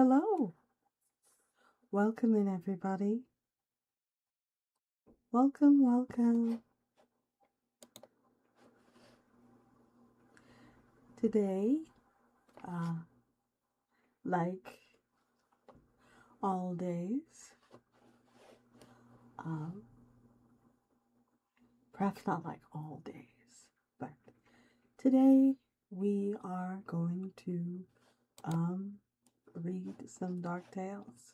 Hello. Welcome in, everybody. Welcome, welcome. Today, like all days, perhaps not like all days, but today we are going to read some dark tales.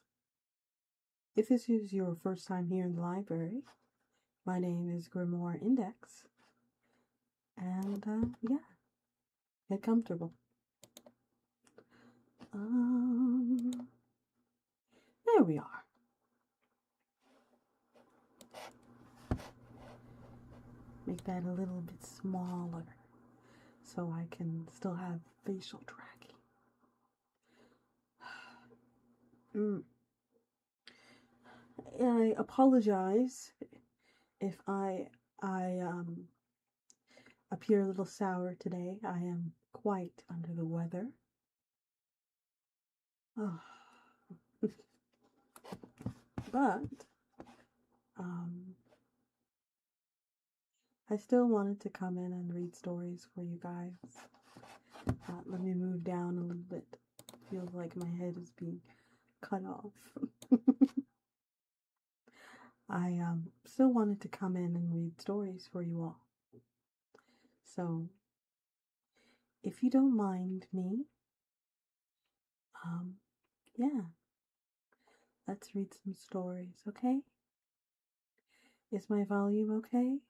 If this is your first time here in the library, my name is Grimoire Index, and yeah, get comfortable. There we are. Make that a little bit smaller so I can still have facial tracking. I apologize if I appear a little sour today. I am quite under the weather. Oh. But I still wanted to come in and read stories for you guys. Let me move down a little bit. Feels like my head is being cut off. I still wanted to come in and read stories for you all. So, if you don't mind me, yeah, let's read some stories, okay? Is my volume okay?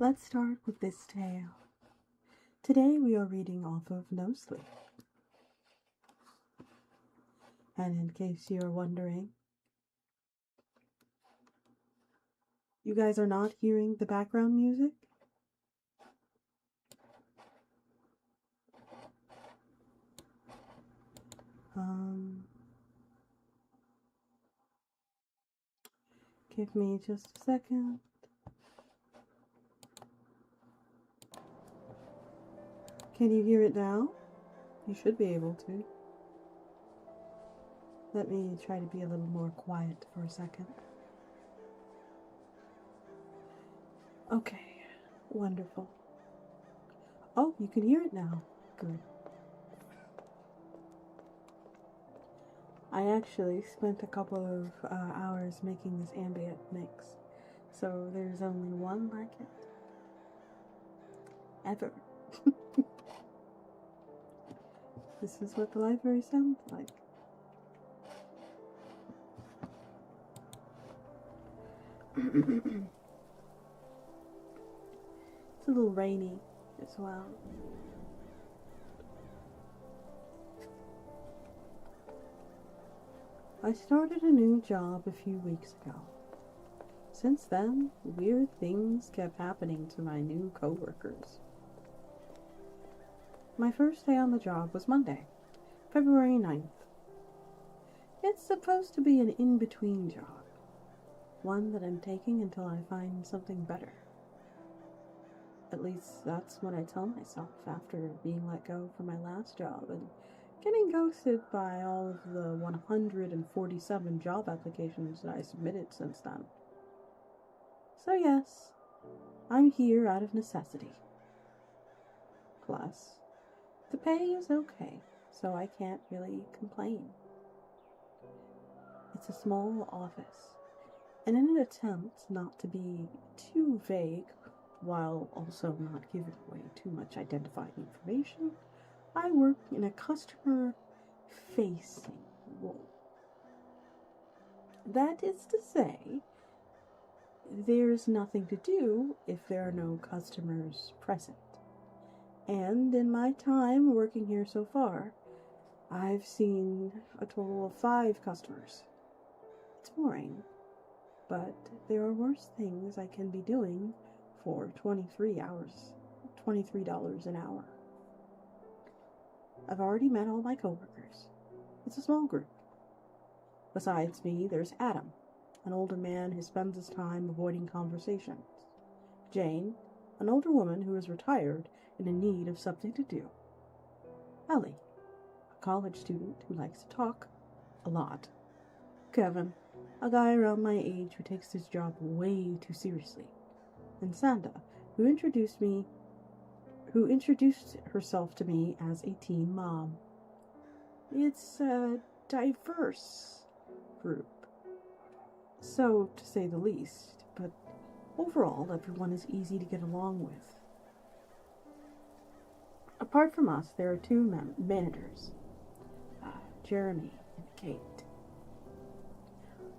Let's start with this tale. Today we are reading off of No Sleep. And in case you're wondering, you guys are not hearing the background music? Give me just a second. Can you hear it now? You should be able to. Let me try to be a little more quiet for a second. Okay, wonderful. Oh, you can hear it now. Good. I actually spent a couple of hours making this ambient mix, so there's only one like it. Ever. This is what the library sounds like. It's a little rainy as well. I started a new job a few weeks ago. Since then, weird things kept happening to my new coworkers. My first day on the job was Monday, February 9th. It's supposed to be an in-between job, one that I'm taking until I find something better. At least that's what I tell myself after being let go from my last job and getting ghosted by all of the 147 job applications that I submitted since then. So yes, I'm here out of necessity. Plus, the pay is okay, so I can't really complain. It's a small office, and in an attempt not to be too vague while also not giving away too much identifying information, I work in a customer-facing role. That is to say, there's nothing to do if there are no customers present. And in my time working here so far, I've seen a total of 5 customers. It's boring, but there are worse things I can be doing for $23 an hour. I've already met all my coworkers. It's a small group. Besides me, there's Adam, an older man who spends his time avoiding conversations. Jane, an older woman who is retired and in need of something to do. Ellie, a college student who likes to talk a lot. Kevin, a guy around my age who takes his job way too seriously. And Santa, who introduced herself to me as a teen mom. It's a diverse group, so to say the least, but overall everyone is easy to get along with. Apart from us, there are 2 managers, Jeremy and Kate.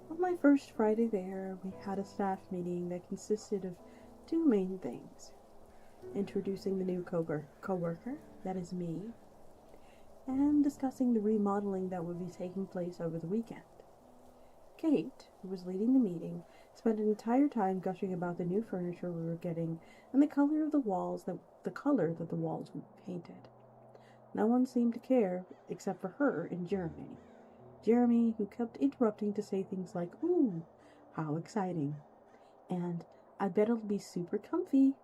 On my first Friday there, we had a staff meeting that consisted of 2 main things. Introducing the new co-worker, that is me, and discussing the remodeling that would be taking place over the weekend. Kate, who was leading the meeting, spent an entire time gushing about the new furniture we were getting and the color that the walls would be painted. No one seemed to care except for her and Jeremy. Jeremy, who kept interrupting to say things like, "Ooh, how exciting," and "I bet it'll be super comfy."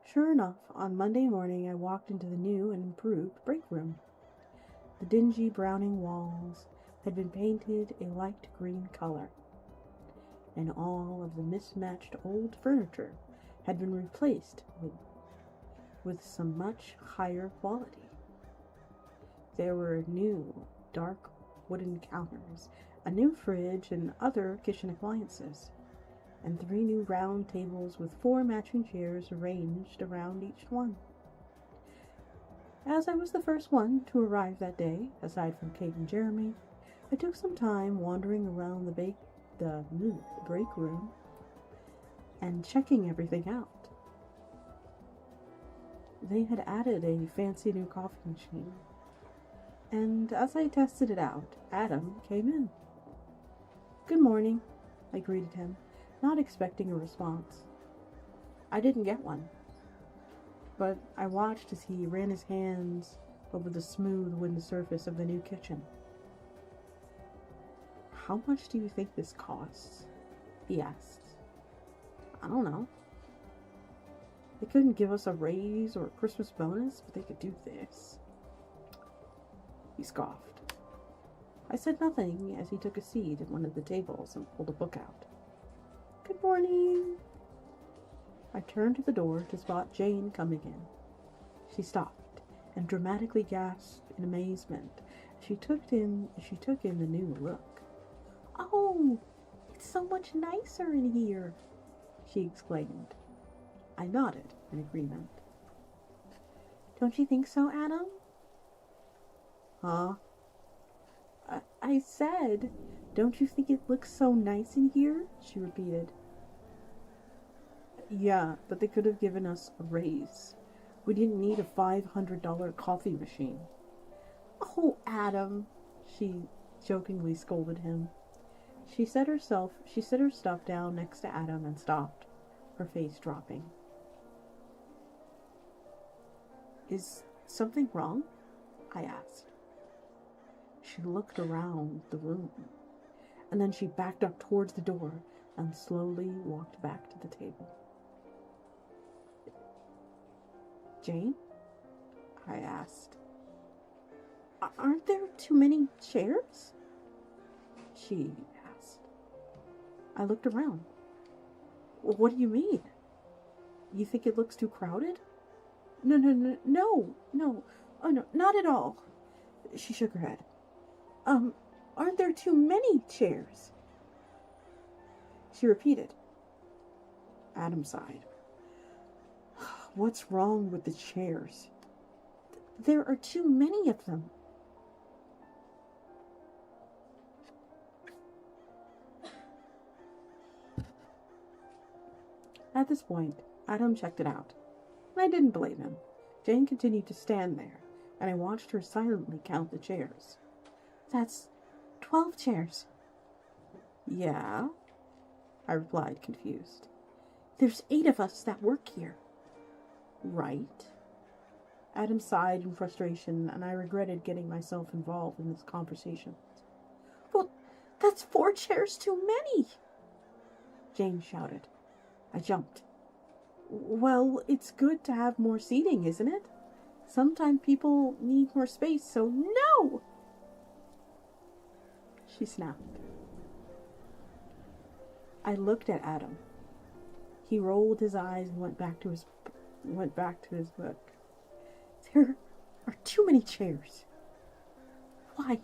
Sure enough, on Monday morning I walked into the new and improved break room. The dingy browning walls had been painted a light green color, and all of the mismatched old furniture had been replaced with some much higher quality. There were new, dark wooden counters, a new fridge and other kitchen appliances, and 3 new round tables with 4 matching chairs arranged around each one. As I was the first one to arrive that day, aside from Kate and Jeremy, I took some time wandering around the break room and checking everything out. They had added a fancy new coffee machine, and as I tested it out, Adam came in. "Good morning," I greeted him, not expecting a response. I didn't get one, but I watched as he ran his hands over the smooth wooden surface of the new kitchen. "How much do you think this costs?" he asked. "I don't know. They couldn't give us a raise or a Christmas bonus, but they could do this." He scoffed. I said nothing as he took a seat at one of the tables and pulled a book out. "Good morning." I turned to the door to spot Jane coming in. She stopped and dramatically gasped in amazement as she took in the new look. "Oh, it's so much nicer in here," she exclaimed. I nodded in agreement. "Don't you think so, Adam?" "Huh?" I said, "Don't you think it looks so nice in here?" she repeated. "Yeah, but they could have given us a raise. We didn't need a $500 coffee machine." "Oh, Adam," she jokingly scolded him. She set her stuff down next to Adam and stopped, her face dropping. "Is something wrong?" I asked. She looked around the room, and then she backed up towards the door and slowly walked back to the table. "Jane?" I asked. "Aren't there too many chairs?" she asked. I looked around. "What do you mean? You think it looks too crowded?" No. Oh, no, not at all." She shook her head. Aren't there too many chairs?" She repeated. Adam sighed. "What's wrong with the chairs?" "There are too many of them." At this point, Adam checked it out. I didn't blame him. Jane continued to stand there, and I watched her silently count the chairs. That's 12 chairs. Yeah, I replied, confused. There's 8 of us that work here. Right. Adam sighed in frustration, and I regretted getting myself involved in this conversation. Well, that's 4 chairs too many, Jane shouted. I jumped. Well, it's good to have more seating, isn't it? Sometimes people need more space, so no! She snapped. I looked at Adam. He rolled his eyes and went back to his book. There are too many chairs. Why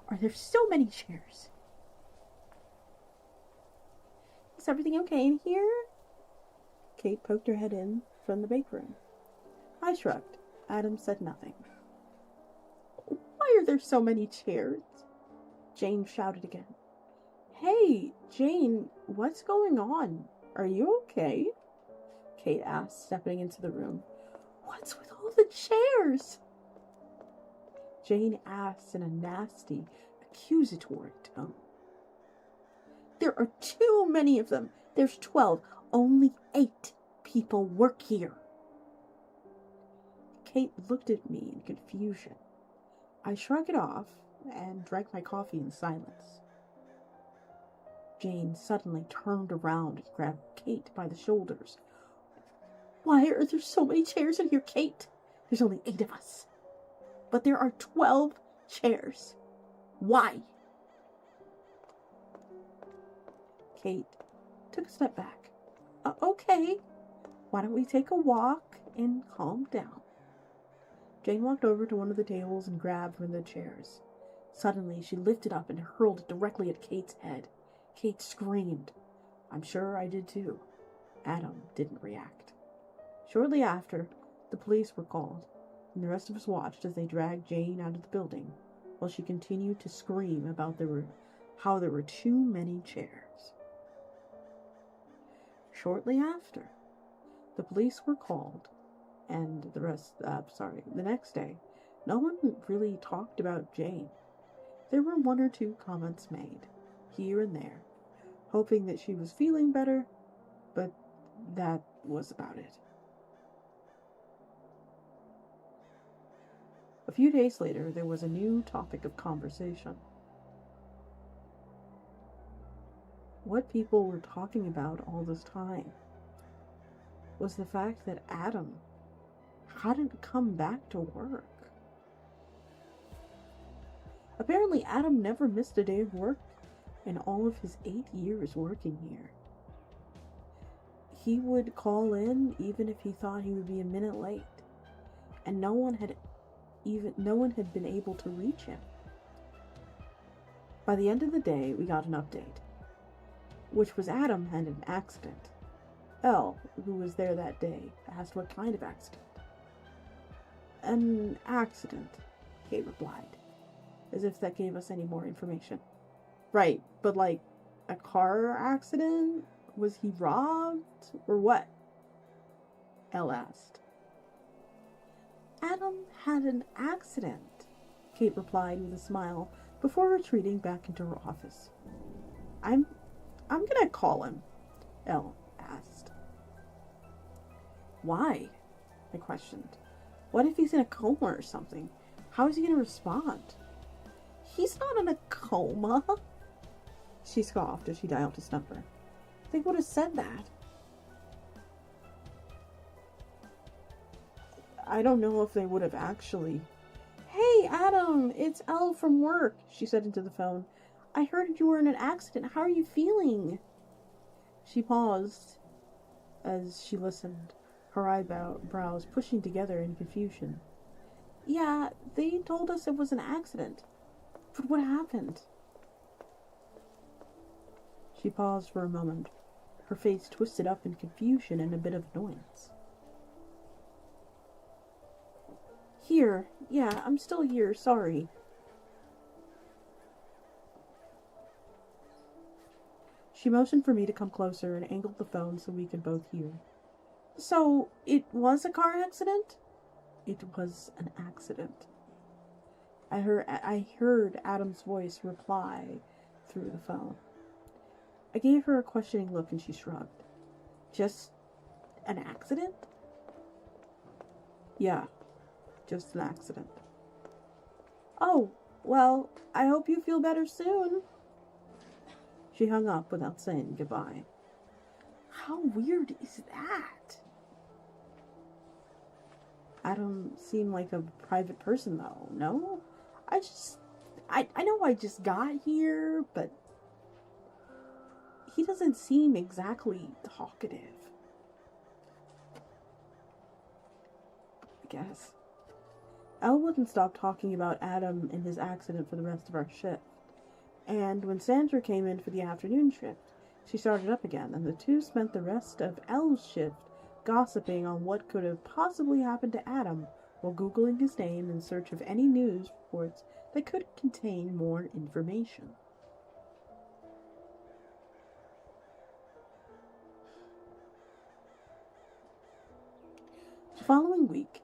are there so many chairs? Is everything okay in here? Kate poked her head in from the bake room. I shrugged. Adam said nothing. Why are there so many chairs? Jane shouted again. Hey, Jane, what's going on? Are you okay? Kate asked, stepping into the room. What's with all the chairs? Jane asked in a nasty, accusatory tone. There are too many of them. There's 12. Only 8 people work here. Kate looked at me in confusion. I shrugged it off and drank my coffee in silence. Jane suddenly turned around and grabbed Kate by the shoulders. Why are there so many chairs in here, Kate? There's only 8 of us. But there are 12 chairs. Why? Kate took a step back. Okay, why don't we take a walk and calm down? Jane walked over to one of the tables and grabbed one of the chairs. Suddenly, she lifted up and hurled it directly at Kate's head. Kate screamed. I'm sure I did too. Adam didn't react. Shortly after, the police were called, and the rest of us watched as they dragged Jane out of the building, while she continued to scream about how there were too many chairs. Shortly after, the police were called, and the next day, no one really talked about Jane. There were 1 or 2 comments made, here and there, hoping that she was feeling better, but that was about it. A few days later, there was a new topic of conversation. What people were talking about all this time was the fact that Adam hadn't come back to work. Apparently, Adam never missed a day of work in all of his 8 years working here. He would call in even if he thought he would be a minute late, and no one had been able to reach him. By the end of the day, we got an update, which was Adam had an accident. Elle, who was there that day, asked what kind of accident. An accident, Kate replied, as if that gave us any more information. Right, but like a car accident? Was he robbed? Or what? Elle asked. Adam had an accident, Kate replied with a smile before retreating back into her office. I'm gonna call him, Elle asked. Why? I questioned. What if he's in a coma or something? How is he gonna respond? He's not in a coma. She scoffed as she dialed his number. They would have said that. I don't know if they would have actually. Hey, Adam, it's Elle from work, she said into the phone. I heard you were in an accident. How are you feeling? She paused as she listened, her eyebrows pushing together in confusion. Yeah, they told us it was an accident. But what happened? She paused for a moment, her face twisted up in confusion and a bit of annoyance. Here. Yeah, I'm still here. Sorry. She motioned for me to come closer and angled the phone so we could both hear. So, it was a car accident? it was an accident. I heard Adam's voice reply through the phone. I gave her a questioning look and she shrugged. Just an accident? Yeah, just an accident. Oh, well, I hope you feel better soon. She hung up without saying goodbye. How weird is that? Adam seemed like a private person, though, no? I know I just got here, but he doesn't seem exactly talkative. I guess. Elle wouldn't stop talking about Adam and his accident for the rest of our shift. And when Sandra came in for the afternoon shift, she started up again, and the two spent the rest of Elle's shift gossiping on what could have possibly happened to Adam while Googling his name in search of any news reports that could contain more information. The following week,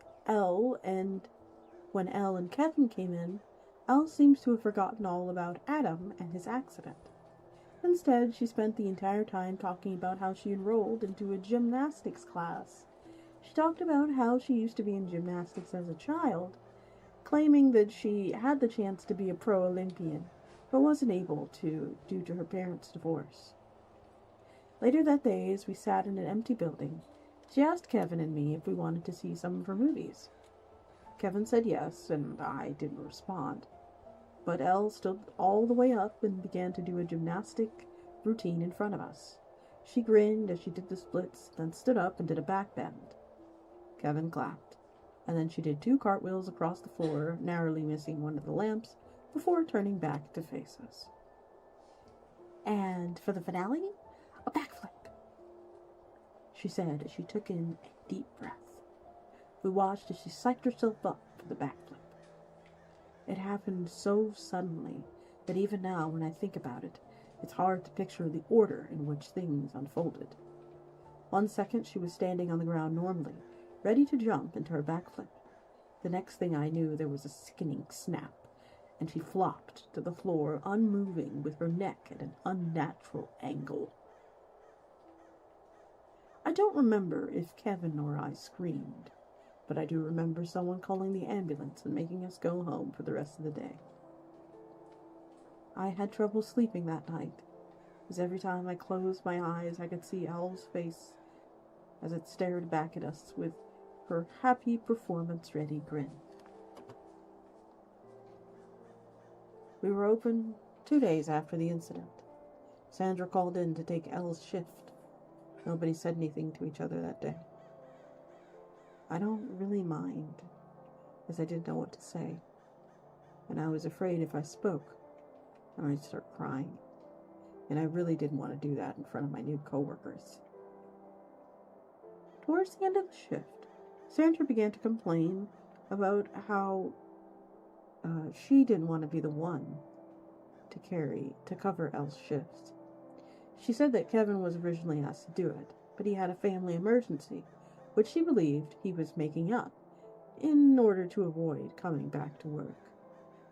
when Elle and Kevin came in, Elle seems to have forgotten all about Adam and his accident. Instead, she spent the entire time talking about how she enrolled into a gymnastics class. She talked about how she used to be in gymnastics as a child, claiming that she had the chance to be a pro Olympian, but wasn't able to due to her parents' divorce. Later that day, as we sat in an empty building, she asked Kevin and me if we wanted to see some of her movies. Kevin said yes, and I didn't respond. But Elle stood all the way up and began to do a gymnastic routine in front of us. She grinned as she did the splits, then stood up and did a back bend. Kevin clapped, and then she did 2 cartwheels across the floor, narrowly missing one of the lamps, before turning back to face us. And for the finale, a backflip, she said as she took in a deep breath. We watched as she psyched herself up for the backflip. It happened so suddenly that even now, when I think about it, it's hard to picture the order in which things unfolded. 1 second she was standing on the ground normally, ready to jump into her backflip. The next thing I knew, there was a sickening snap, and she flopped to the floor, unmoving, with her neck at an unnatural angle. I don't remember if Kevin or I screamed, but I do remember someone calling the ambulance and making us go home for the rest of the day. I had trouble sleeping that night, as every time I closed my eyes I could see Elle's face as it stared back at us with her happy performance-ready grin. We were open 2 days after the incident. Sandra called in to take Elle's shift. Nobody said anything to each other that day. I don't really mind, as I didn't know what to say, and I was afraid if I spoke, I might start crying, and I really didn't want to do that in front of my new coworkers. Towards the end of the shift, Sandra began to complain about how she didn't want to be the one to cover Elle's shifts. She said that Kevin was originally asked to do it, but he had a family emergency, which she believed he was making up in order to avoid coming back to work.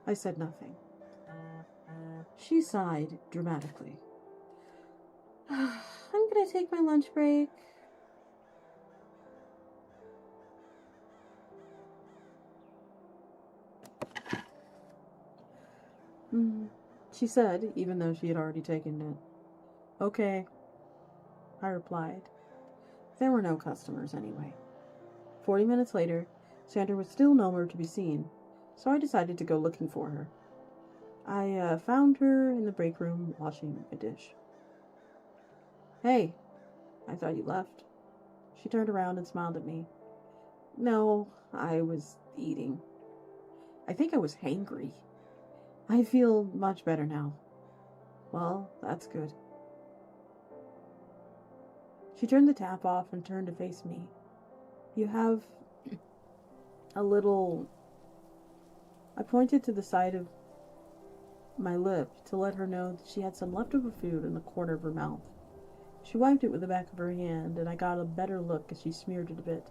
I said nothing. She sighed dramatically. I'm going to take my lunch break. She said, even though she had already taken it. Okay, I replied. There were no customers anyway. 40 minutes later, Sandra was still nowhere to be seen, so I decided to go looking for her. I found her in the break room washing a dish. Hey, I thought you left. She turned around and smiled at me. No, I was eating. I think I was hangry. I feel much better now. Well, that's good. She turned the tap off and turned to face me. You have a little... I pointed to the side of my lip to let her know that she had some leftover food in the corner of her mouth. She wiped it with the back of her hand, and I got a better look as she smeared it a bit.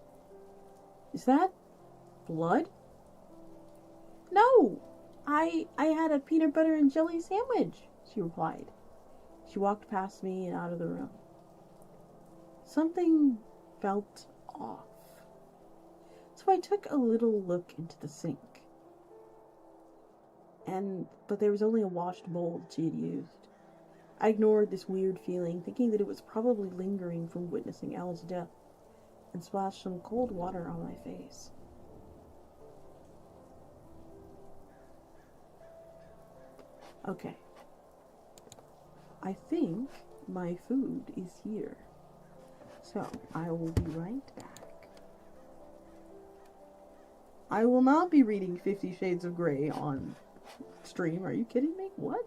Is that Blood? No! I had a peanut butter and jelly sandwich, she replied. She walked past me and out of the room. Something felt off. So I took a little look into the sink. But there was only a washed bowl she had used. I ignored this weird feeling, thinking that it was probably lingering from witnessing Elle's death, and splashed some cold water on my face. Okay. I think my food is here. So, I will be right back. I will not be reading 50 Shades of Grey on stream. Are you kidding me? What?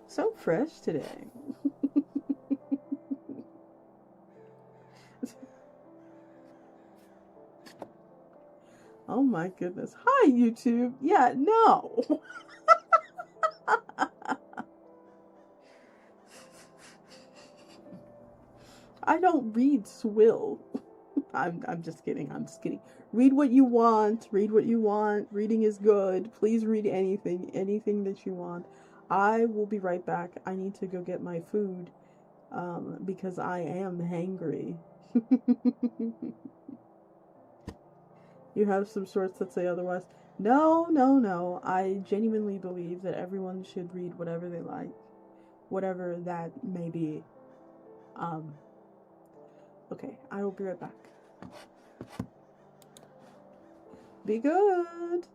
So fresh today. Oh my goodness. Hi, YouTube. Yeah, no. I don't read swill. I'm just kidding. I'm just kidding. Read what you want. Read what you want. Reading is good. Please read anything that you want. I will be right back. I need to go get my food because I am hangry. You have some sorts that say otherwise. No. I genuinely believe that everyone should read whatever they like, whatever that may be. Okay, I will be right back. Be good.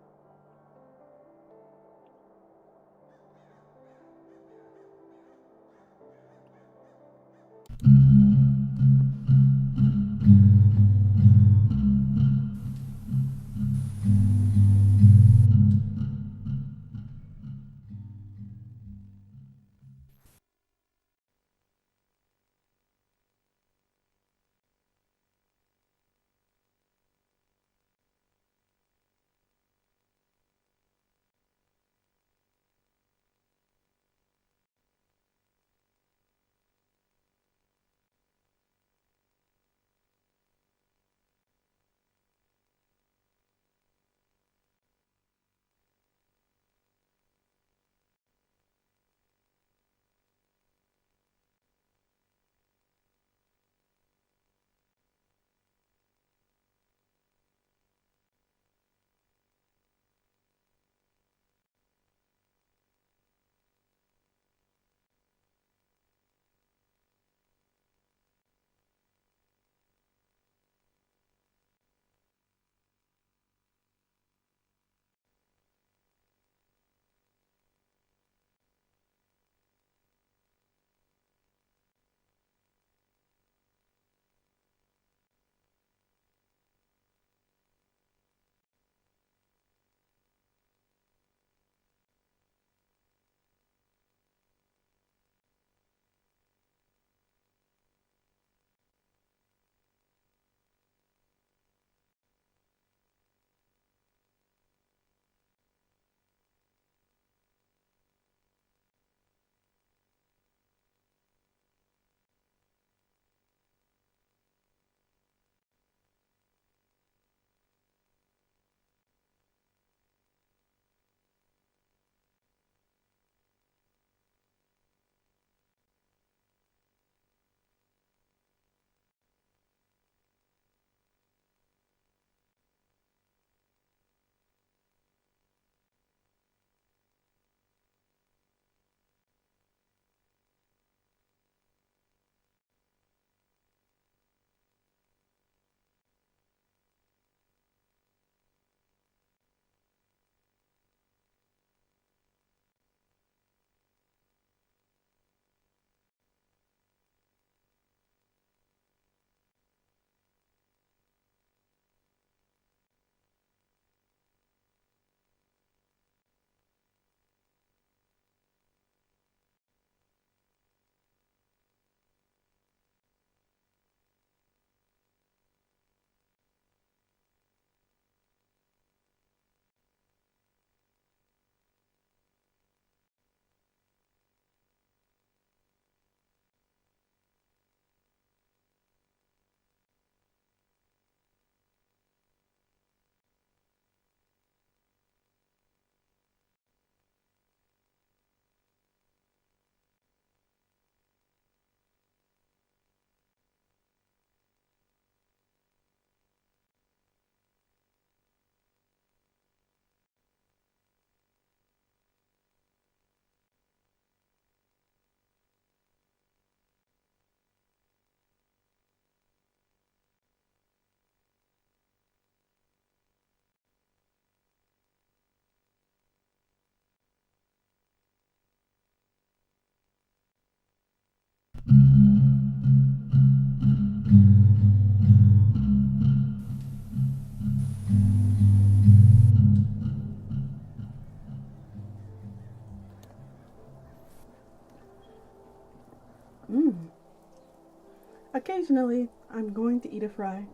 Occasionally, I'm going to eat a fry.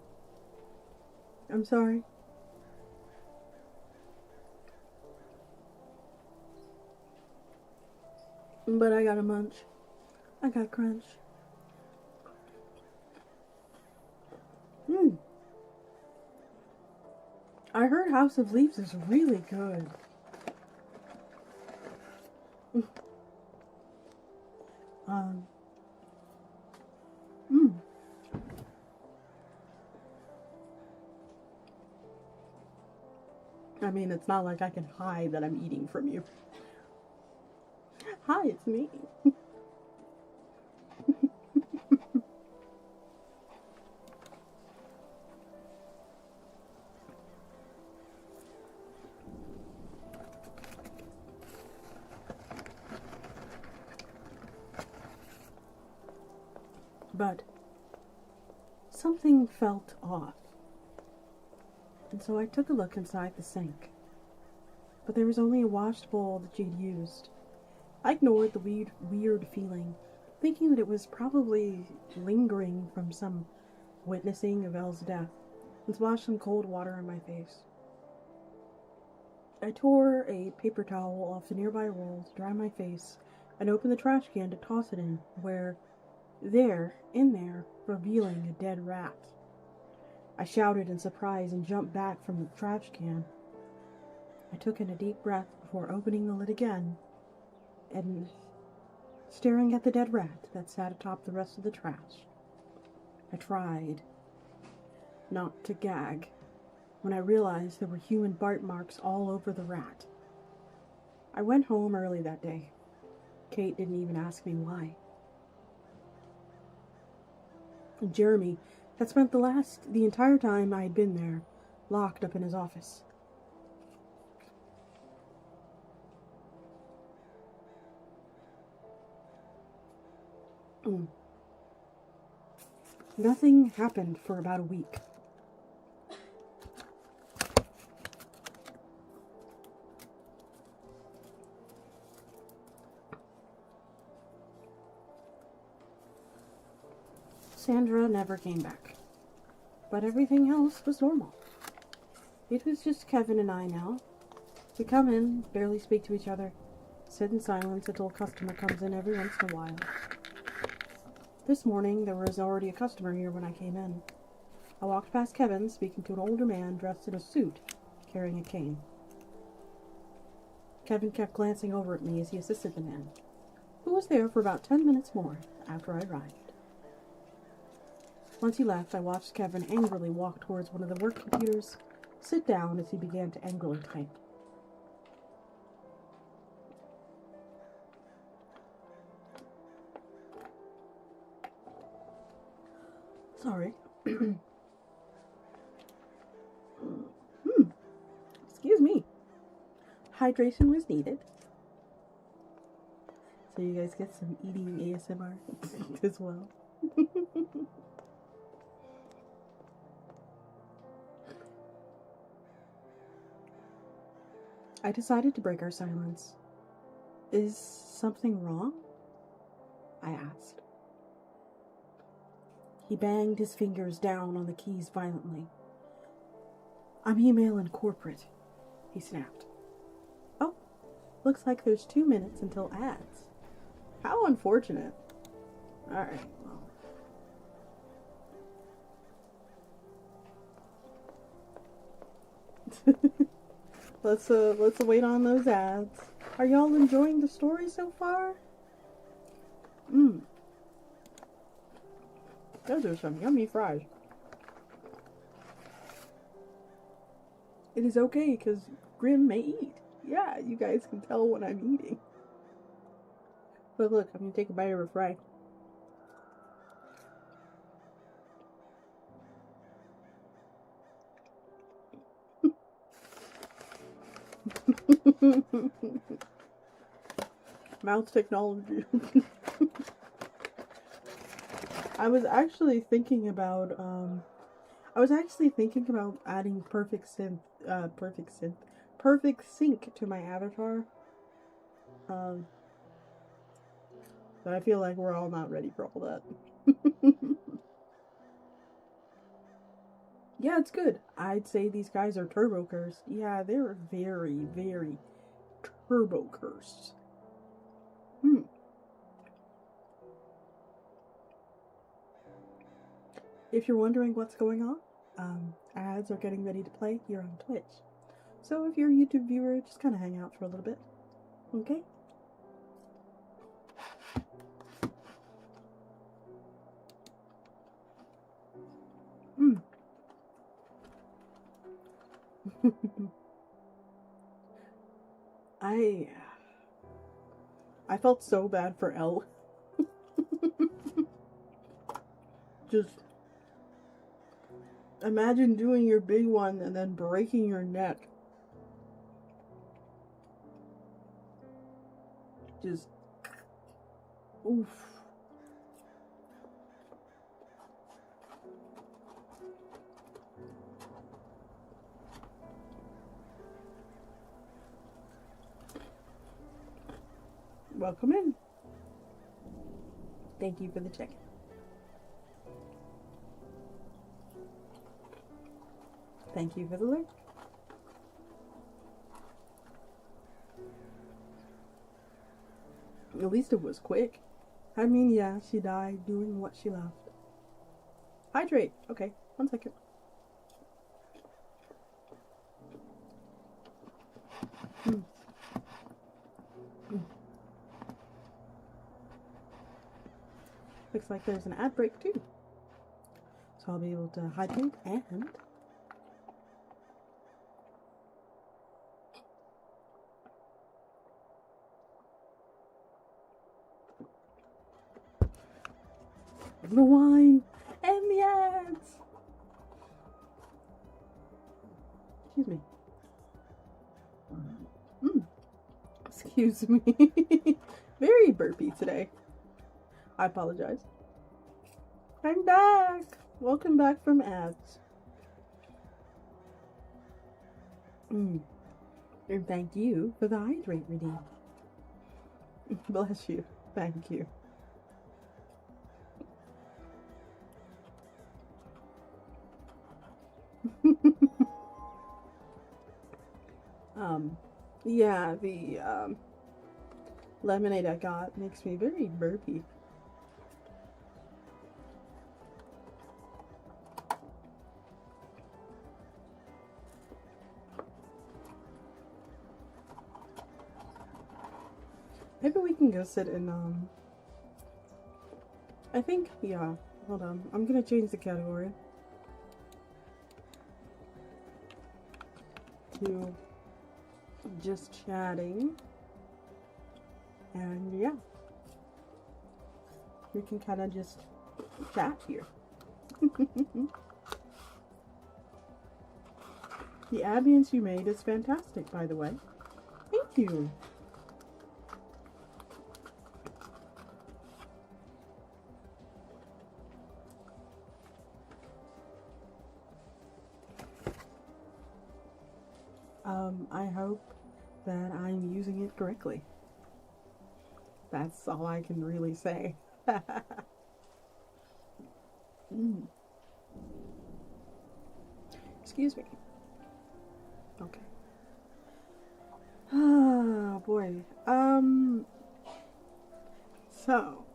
I'm sorry. But I gotta munch. I gotta crunch. I heard House of Leaves is really good. I mean, it's not like I can hide that I'm eating from you. Hi, it's me. But something felt off. And so I took a look inside the sink. But there was only a washed bowl that she'd used. I ignored the weird feeling, thinking that it was probably lingering from some witnessing of Elle's death, and splashed some cold water on my face. I tore a paper towel off the nearby roll to dry my face, and opened the trash can to toss it in, in there, revealing a dead rat. I shouted in surprise and jumped back from the trash can. I took in a deep breath before opening the lid again and staring at the dead rat that sat atop the rest of the trash. I tried not to gag when I realized there were human bite marks all over the rat. I went home early that day. Kate didn't even ask me why. And Jeremy had spent the entire time I had been there, locked up in his office. Nothing happened for about a week. Sandra never came back, but everything else was normal. It was just Kevin and I now. We come in, barely speak to each other, sit in silence until a customer comes in every once in a while. This morning, there was already a customer here when I came in. I walked past Kevin, speaking to an older man dressed in a suit, carrying a cane. Kevin kept glancing over at me as he assisted the man, who was there for about 10 minutes more after I arrived. Once he left, I watched Kevin angrily walk towards one of the work computers, sit down as he began to angrily type. Sorry. Excuse me. Hydration was needed. So you guys get some eating ASMR as well. I decided to break our silence. Is something wrong? I asked. He banged his fingers down on the keys violently. I'm emailing corporate, he snapped. Oh, looks like there's 2 minutes until ads. How unfortunate. Alright, well. Let's wait on those ads. Are y'all enjoying the story so far? Those are some yummy fries. It is okay, because Grim may eat. Yeah, you guys can tell when I'm eating. But look, I'm going to take a bite of a fry. Mouth technology. I was actually thinking about adding perfect sync to my avatar. but I feel like we're all not ready for all that. Yeah, it's good. I'd say these guys are turbo cursed. Yeah, they're very, very turbo cursed. If you're wondering what's going on, ads are getting ready to play here on Twitch. So if you're a YouTube viewer, just kind of hang out for a little bit. Okay? I felt so bad for Elle. Just imagine doing your big one and then breaking your neck. Just oof. Welcome in. Thank you for the check. Thank you for the lurk. At least it was quick. I mean, yeah, she died doing what she loved. Hydrate. Okay, 1 second. Looks like there's an ad break too. So I'll be able to hydrate and the wine and the ads. Excuse me. Excuse me. Very burpy today. I apologize. I'm back. Welcome back from ads. And thank you for the hydrate redeem. Bless you. Thank you. Yeah, the lemonade I got makes me very burpy. Maybe we can go sit in, I think, yeah, hold on. I'm gonna change the category to just chatting. And yeah, we can kind of just chat here. The ambience you made is fantastic, by the way. Thank you. I hope that I'm using it correctly. That's all I can really say. Excuse me. Okay. Oh boy. So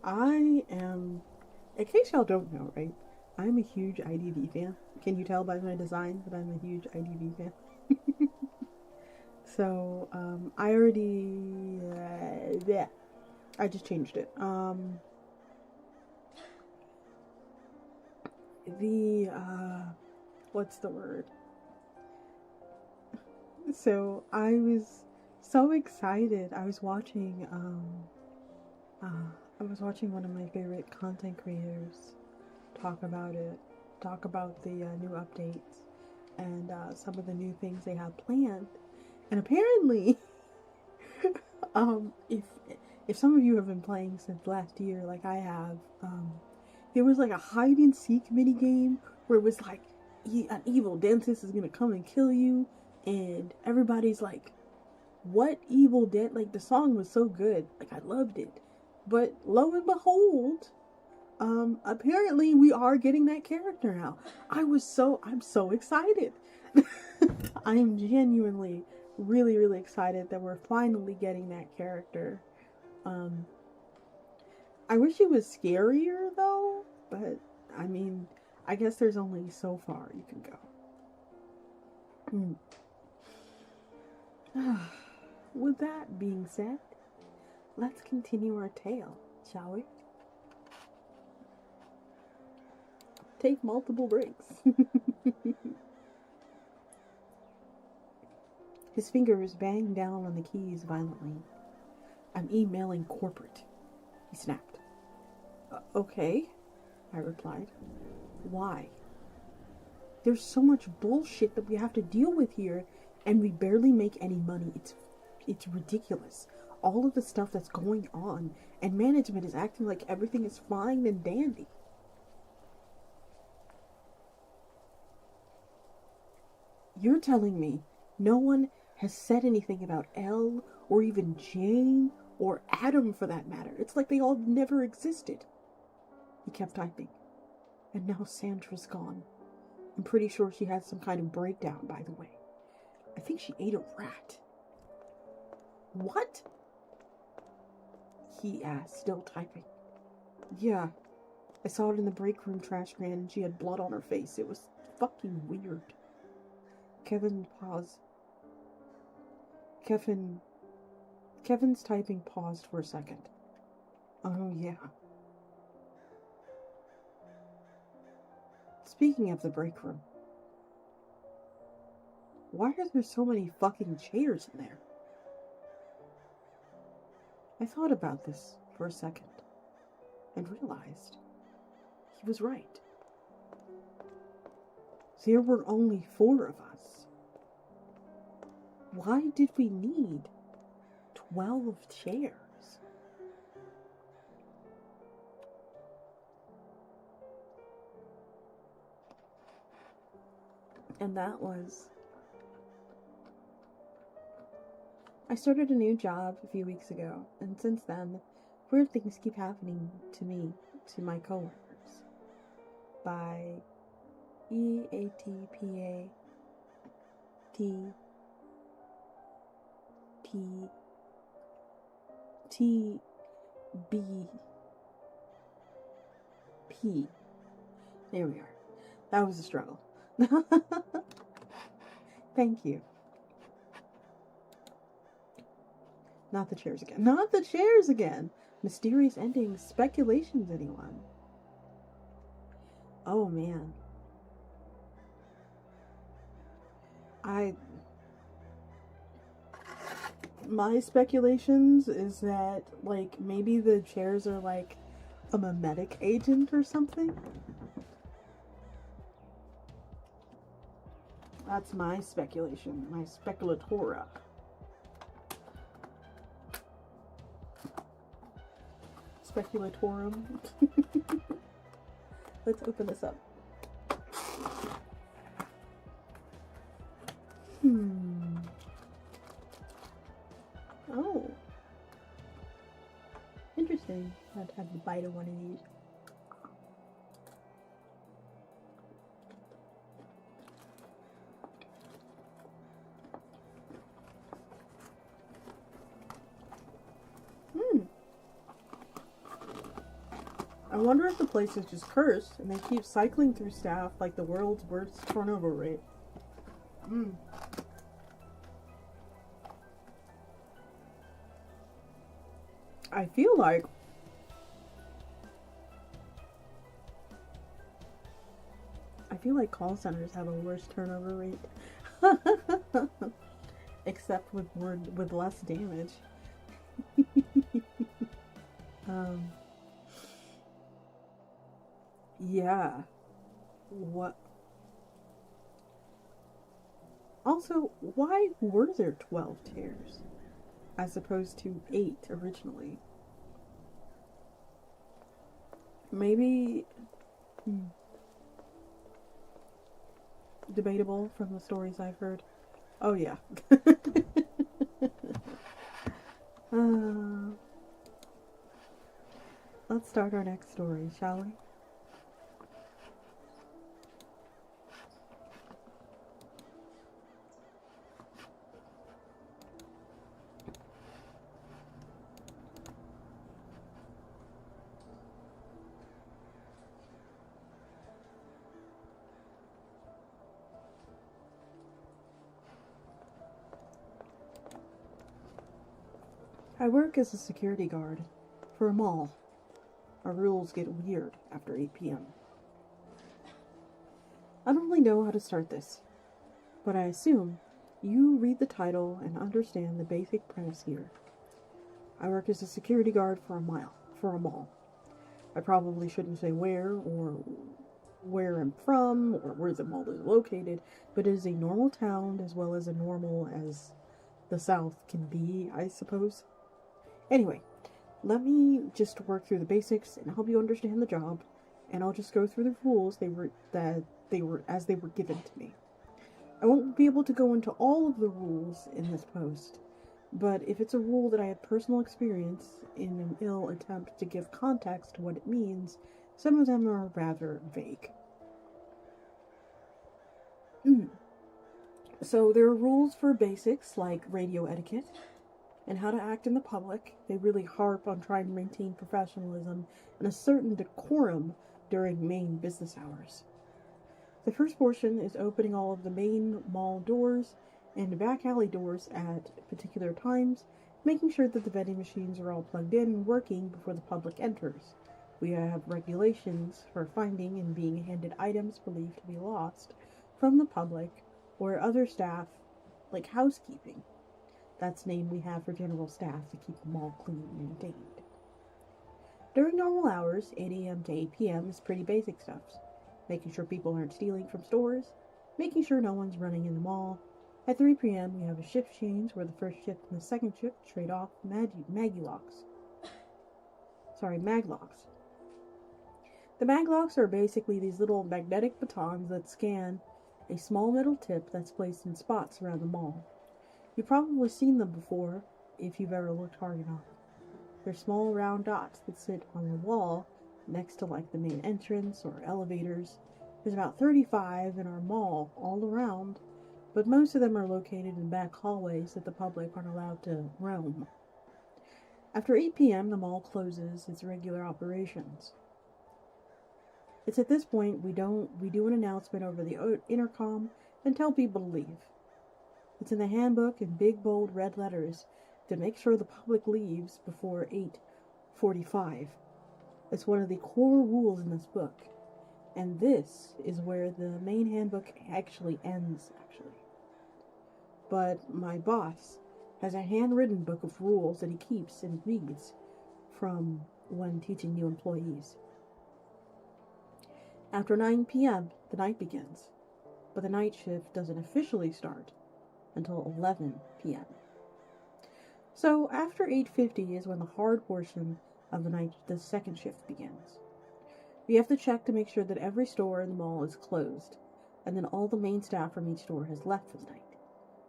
I am, in case y'all don't know, right? I'm a huge IDV fan. Can you tell by my design that I'm a huge IDV fan? So, I already, yeah, I just changed it. What's the word? So, I was so excited. I was watching one of my favorite content creators talk about the new updates and some of the new things they have planned. And apparently, if some of you have been playing since last year, like I have, there was like a hide and seek mini game where it was like an evil dentist is gonna come and kill you, and everybody's like what evil dead, like the song was so good, like I loved it. But lo and behold, apparently we are getting that character now. I'm so excited. I am genuinely really, really excited that we're finally getting that character. I wish it was scarier though, but I mean, I guess there's only so far you can go. With that being said, let's continue our tale, shall we? Take multiple breaks. His fingers banged down on the keys violently. I'm emailing corporate, he snapped. Okay, I replied. Why? There's so much bullshit that we have to deal with here, and we barely make any money. It's ridiculous. All of the stuff that's going on, and management is acting like everything is fine and dandy. You're telling me no one has said anything about Elle, or even Jane, or Adam for that matter? It's like they all never existed. He kept typing. And now Sandra's gone. I'm pretty sure she had some kind of breakdown, by the way. I think she ate a rat. What? He asked, still typing. Yeah, I saw it in the break room trash can and she had blood on her face. It was fucking weird. Kevin paused. Kevin's typing paused for a second. Oh, yeah. Speaking of the break room, why are there so many fucking chairs in there? I thought about this for a second and realized he was right. There were only 4 of us. Why did we need 12 chairs? And that was... I started a new job a few weeks ago, and since then, weird things keep happening to me, to my coworkers. By EATPA TBP. There we are. That was a struggle. Thank you. Not the chairs again. Not the chairs again! Mysterious endings, speculations, anyone? Oh, man. My speculations is that, like, maybe the chairs are, like, a mimetic agent or something? That's my speculation. My speculatora. Speculatorum. Let's open this up. Oh. Interesting. I'd have to bite of one of these. I wonder if the place is just cursed and they keep cycling through staff like the world's worst turnover rate. I feel like call centers have a worse turnover rate. Except with less damage. Yeah. What? Also, why were there 12 chairs as opposed to 8 originally? Maybe debatable from the stories I've heard. Oh yeah. Let's start our next story, shall we? I work as a security guard for a mall. Our rules get weird after 8 p.m. I don't really know how to start this, but I assume you read the title and understand the basic premise here. I work as a security guard for a mall. I probably shouldn't say where or where I'm from or where the mall is located, but it is a normal town as well as normal as the South can be, I suppose. Anyway, let me just work through the basics and help you understand the job, and I'll just go through the rules as they were given to me. I won't be able to go into all of the rules in this post, but if it's a rule that I had personal experience in an ill attempt to give context to what it means, some of them are rather vague. So there are rules for basics like radio etiquette and how to act in the public. They really harp on trying to maintain professionalism and a certain decorum during main business hours. The first portion is opening all of the main mall doors and back alley doors at particular times, making sure that the vending machines are all plugged in and working before the public enters. We have regulations for finding and being handed items believed to be lost from the public or other staff, like housekeeping. That's the name we have for general staff to keep the mall clean and maintained. During normal hours, 8 a.m. to 8 p.m. is pretty basic stuff. Making sure people aren't stealing from stores, making sure no one's running in the mall. At 3 p.m. we have a shift change where the first shift and the second shift trade off maglocks. The maglocks are basically these little magnetic batons that scan a small metal tip that's placed in spots around the mall. You've probably seen them before if you've ever looked hard enough. They're small round dots that sit on the wall next to like the main entrance or elevators. There's about 35 in our mall all around, but most of them are located in back hallways that the public aren't allowed to roam. After 8 p.m. the mall closes its regular operations. It's at this point we do an announcement over the intercom and tell people to leave. It's in the handbook in big bold red letters to make sure the public leaves before 8:45. It's one of the core rules in this book, and this is where the main handbook actually ends. But my boss has a handwritten book of rules that he keeps and reads from when teaching new employees. After 9 p.m., the night begins, but the night shift doesn't officially start until 11 p.m. So after 8:50 is when the hard portion of the second shift begins. We have to check to make sure that every store in the mall is closed, and then all the main staff from each store has left for the night.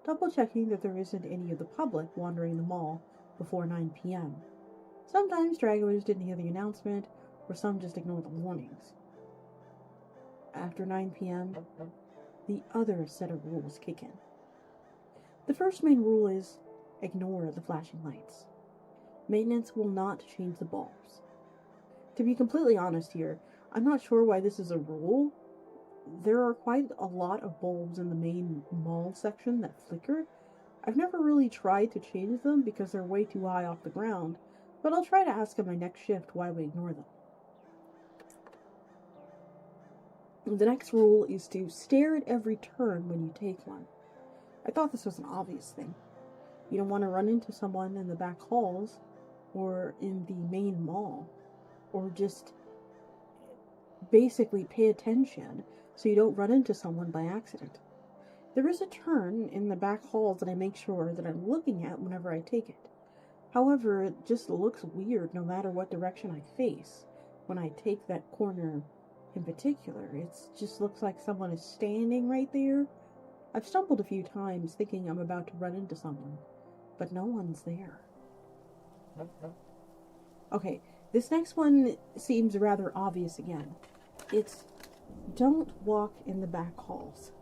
Double checking that there isn't any of the public wandering the mall before 9 p.m. Sometimes stragglers didn't hear the announcement, or some just ignore the warnings. After 9 p.m., the other set of rules kick in. The first main rule is ignore the flashing lights. Maintenance will not change the bulbs. To be completely honest here, I'm not sure why this is a rule. There are quite a lot of bulbs in the main mall section that flicker. I've never really tried to change them because they're way too high off the ground, but I'll try to ask in my next shift why we ignore them. The next rule is to stare at every turn when you take one. I thought this was an obvious thing. You don't want to run into someone in the back halls or in the main mall, or just basically pay attention so you don't run into someone by accident. There is a turn in the back halls that I make sure that I'm looking at whenever I take it. However, it just looks weird no matter what direction I face when I take that corner in particular. It just looks like someone is standing right there. I've stumbled a few times thinking I'm about to run into someone, but no one's there. Okay, this next one seems rather obvious again. It's don't walk in the back halls.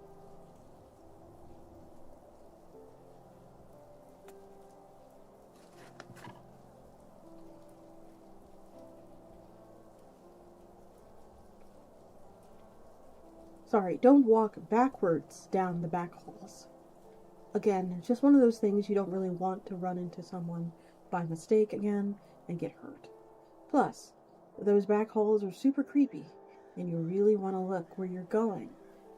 Sorry, don't walk backwards down the back halls. Again, it's just one of those things you don't really want to run into someone by mistake again and get hurt. Plus, those back halls are super creepy, and you really want to look where you're going.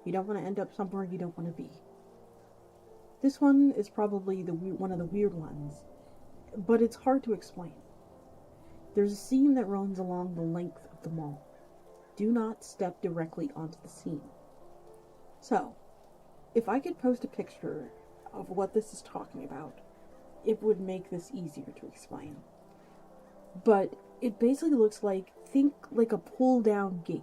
You don't want to end up somewhere you don't want to be. This one is probably one of the weird ones, but it's hard to explain. There's a scene that runs along the length of the mall. Do not step directly onto the scene. So, if I could post a picture of what this is talking about, it would make this easier to explain. But it basically looks like, think like a pull-down gate.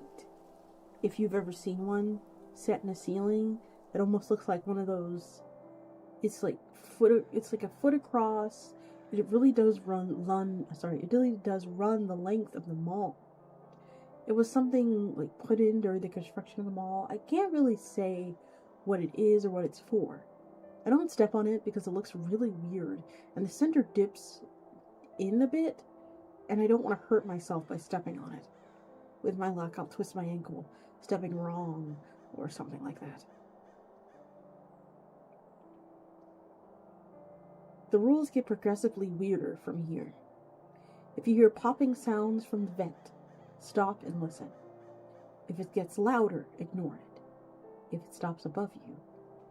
If you've ever seen one set in a ceiling, it almost looks like one of those. It's like a foot across. It really does run the length of the mall. It was something like put in during the construction of the mall. I can't really say what it is or what it's for. I don't step on it because it looks really weird, and the center dips in a bit, and I don't want to hurt myself by stepping on it. With my luck, I'll twist my ankle, stepping wrong, or something like that. The rules get progressively weirder from here. If you hear popping sounds from the vent, stop and listen. If it gets louder, ignore it. If it stops above you,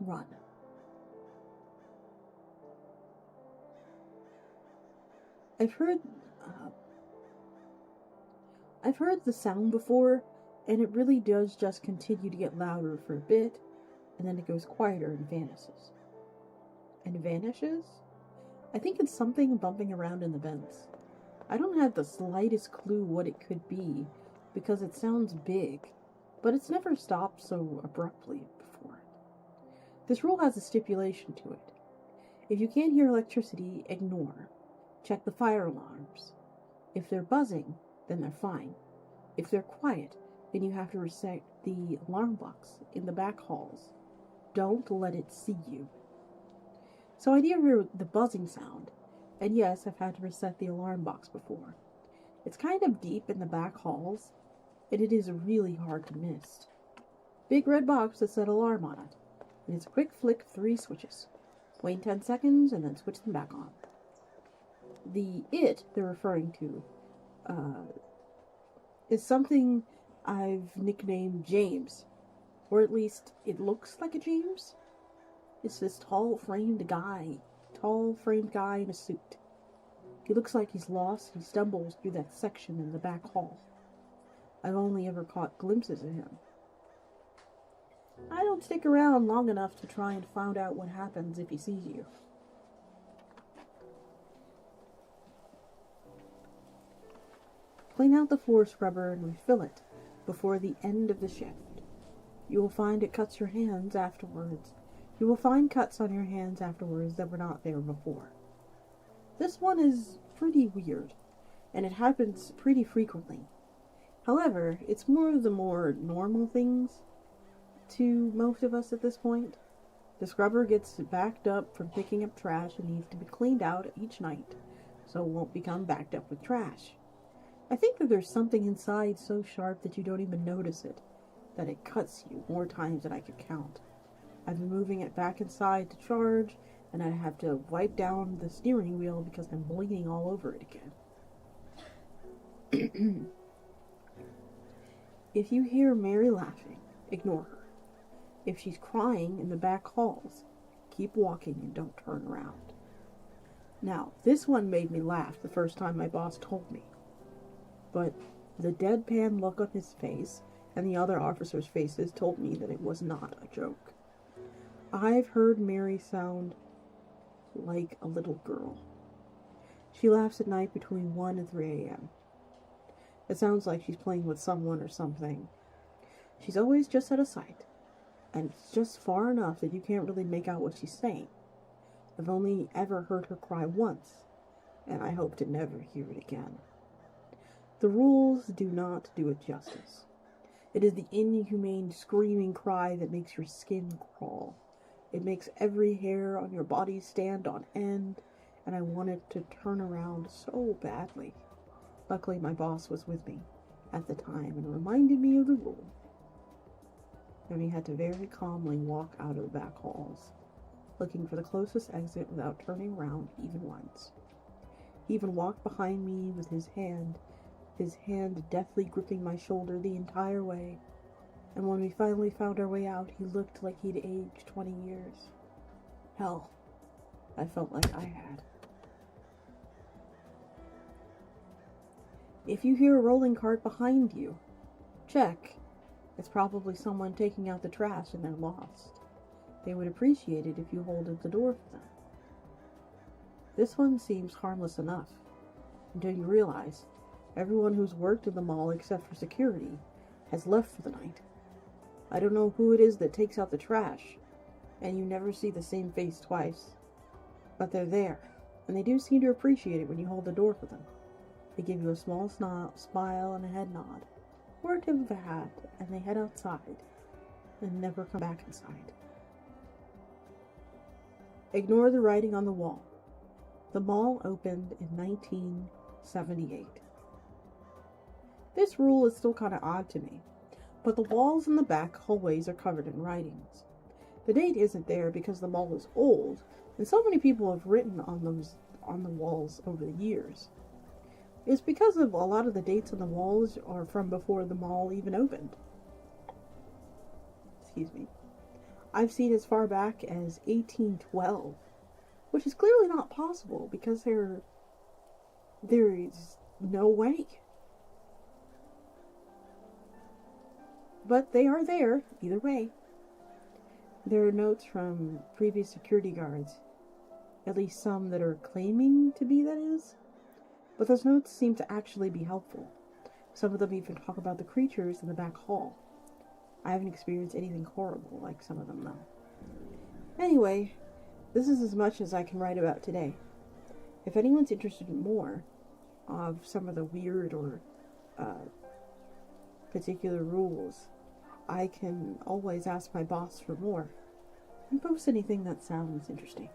run. I've heard the sound before, and it really does just continue to get louder for a bit, and then it goes quieter and vanishes. And vanishes? I think it's something bumping around in the vents. I don't have the slightest clue what it could be, because it sounds big, but it's never stopped so abruptly before. This rule has a stipulation to it. If you can't hear electricity, ignore. Check the fire alarms. If they're buzzing, then they're fine. If they're quiet, then you have to reset the alarm box in the back halls. Don't let it see you. So I do hear the buzzing sound, and yes, I've had to reset the alarm box before. It's kind of deep in the back halls, and it is really hard to miss. Big red box that said alarm on it, and it's a quick flick 3 switches. Wait 10 seconds, and then switch them back on. The it they're referring to is something I've nicknamed James, or at least it looks like a James. It's this tall framed guy in a suit. He looks like he's lost. He stumbles through that section in the back hall. I've only ever caught glimpses of him. I don't stick around long enough to try and find out what happens if he sees you. Clean out the floor scrubber and refill it before the end of the shift. You will find it cuts your hands afterwards. You will find cuts on your hands afterwards that were not there before. This one is pretty weird, and it happens pretty frequently. However, it's more of the more normal things to most of us at this point. The scrubber gets backed up from picking up trash and needs to be cleaned out each night, so it won't become backed up with trash. I think that there's something inside so sharp that you don't even notice it, that it cuts you more times than I could count. I've been moving it back inside to charge, and I have to wipe down the steering wheel because I'm bleeding all over it again. If you hear Mary laughing, ignore her. If she's crying in the back halls, keep walking and don't turn around. Now, this one made me laugh the first time my boss told me. But the deadpan look on his face and the other officers' faces told me that it was not a joke. I've heard Mary sound like a little girl. She laughs at night between 1 and 3 a.m. It sounds like she's playing with someone or something. She's always just out of sight, and it's just far enough that you can't really make out what she's saying. I've only ever heard her cry once, and I hope to never hear it again. The rules do not do it justice. It is the inhumane screaming cry that makes your skin crawl. It makes every hair on your body stand on end, and I wanted to turn around so badly. Luckily, my boss was with me at the time and reminded me of the rule. And we had to very calmly walk out of the back halls, looking for the closest exit without turning around even once. He even walked behind me with his hand deftly gripping my shoulder the entire way. And when we finally found our way out, he looked like he'd aged 20 years. Hell, I felt like I had. If you hear a rolling cart behind you, check. It's probably someone taking out the trash and they're lost. They would appreciate it if you hold the door for them. This one seems harmless enough, until you realize everyone who's worked in the mall except for security has left for the night. I don't know who it is that takes out the trash, and you never see the same face twice. But they're there, and they do seem to appreciate it when you hold the door for them. They give you a small smile and a head nod, or a tip of a hat, and they head outside, and never come back inside. Ignore the writing on the wall. The mall opened in 1978. This rule is still kind of odd to me, but the walls in the back hallways are covered in writings. The date isn't there because the mall is old, and so many people have written on the walls over the years. It's because of a lot of the dates on the walls are from before the mall even opened. Excuse me. I've seen as far back as 1812, which is clearly not possible because there is no way. But they are there, either way. There are notes from previous security guards, at least some that are claiming to be, that is. But those notes seem to actually be helpful. Some of them even talk about the creatures in the back hall. I haven't experienced anything horrible like some of them, though. Anyway, this is as much as I can write about today. If anyone's interested in more of some of the weird or particular rules, I can always ask my boss for more and post anything that sounds interesting.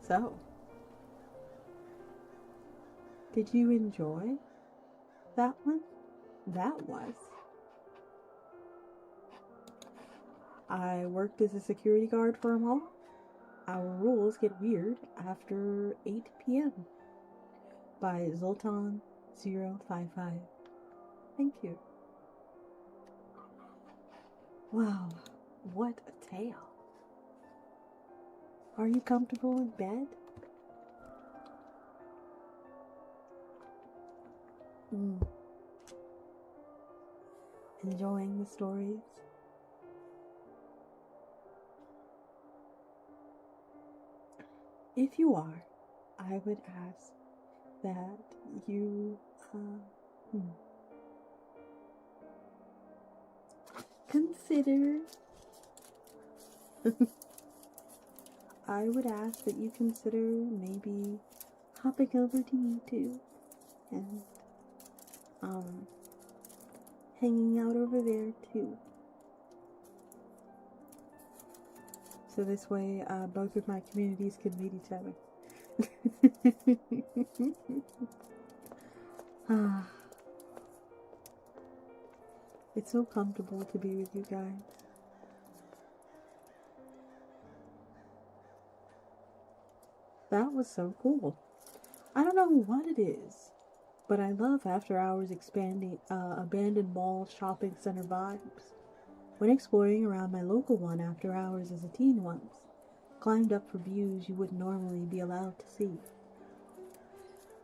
So, did you enjoy that one? That was. I worked as a security guard for a mall. Our rules get weird after 8 p.m. by Zoltan055. Thank you. Wow, what a tale. Are you comfortable in bed? Enjoying the stories? If you are, I would ask that you consider I would ask that you consider maybe hopping over to YouTube and hanging out over there too. So this way, both of my communities can meet each other. It's so comfortable to be with you guys. That was so cool. I don't know what it is, but I love after hours expanding abandoned mall shopping center vibes. When exploring around my local one after hours as a teen once, climbed up for views you wouldn't normally be allowed to see.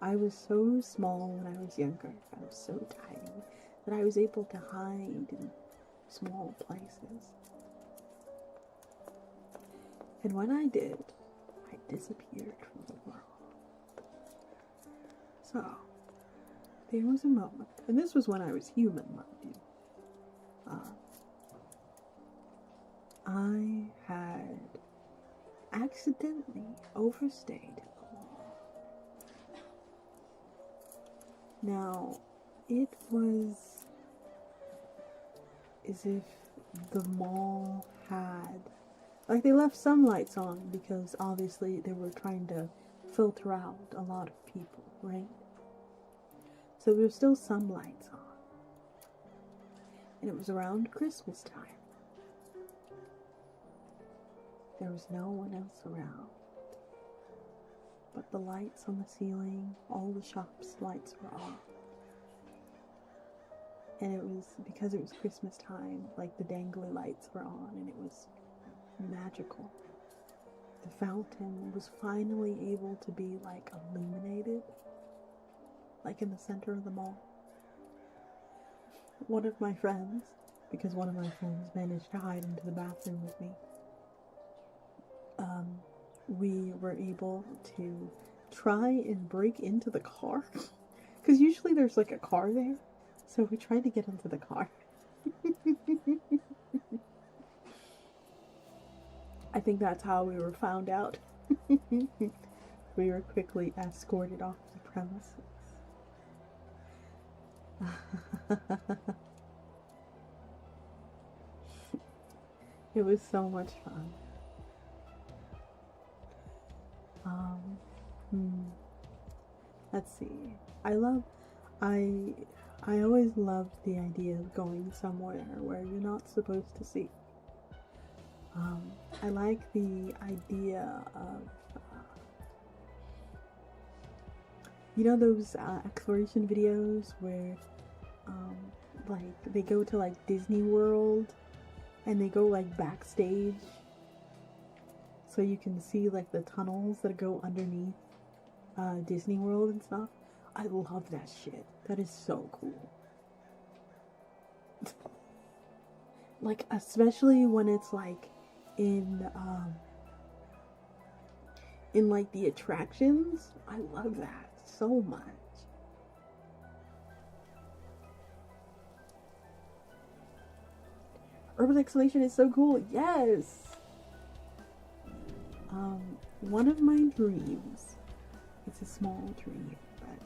I was so small when I was younger. I was so tiny that I was able to hide in small places. And when I did, I disappeared from the world. So, there was a moment, and this was when I was human, mind you. I had accidentally overstayed at the mall. Now, it was as if the mall had, like, they left some lights on because obviously they were trying to filter out a lot of people, right? So there were still some lights on. And it was around Christmas time. There was no one else around. But the lights on the ceiling, all the shops' lights were off. And it was, because it was Christmas time, like the dangly lights were on, and it was magical. The fountain was finally able to be, like, illuminated, like in the center of the mall. One of my friends, because one of my friends managed to hide into the bathroom with me, we were able to try and break into the car. Because usually there's, like, a car there. So we tried to get into the car. I think that's how we were found out. We were quickly escorted off the premises. It was so much fun. Let's see. I always loved the idea of going somewhere where you're not supposed to see. I like the idea of, you know those exploration videos where, like, they go to, like, Disney World and they go, like, backstage so you can see, like, the tunnels that go underneath Disney World and stuff. I love that shit. That is so cool. Like, especially when it's, like, in like, the attractions. I love that so much. Urban exploration is so cool. Yes! One of my dreams, it's a small dream, but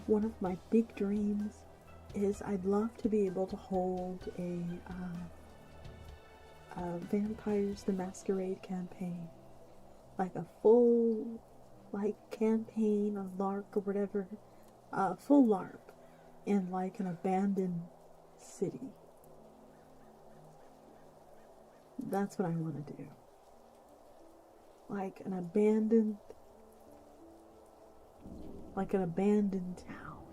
one of my big dreams is I'd love to be able to hold a Vampires the Masquerade campaign. Like a full, like, campaign or LARP or whatever. Full LARP in, like, an abandoned city. That's what I want to do. Like an abandoned town.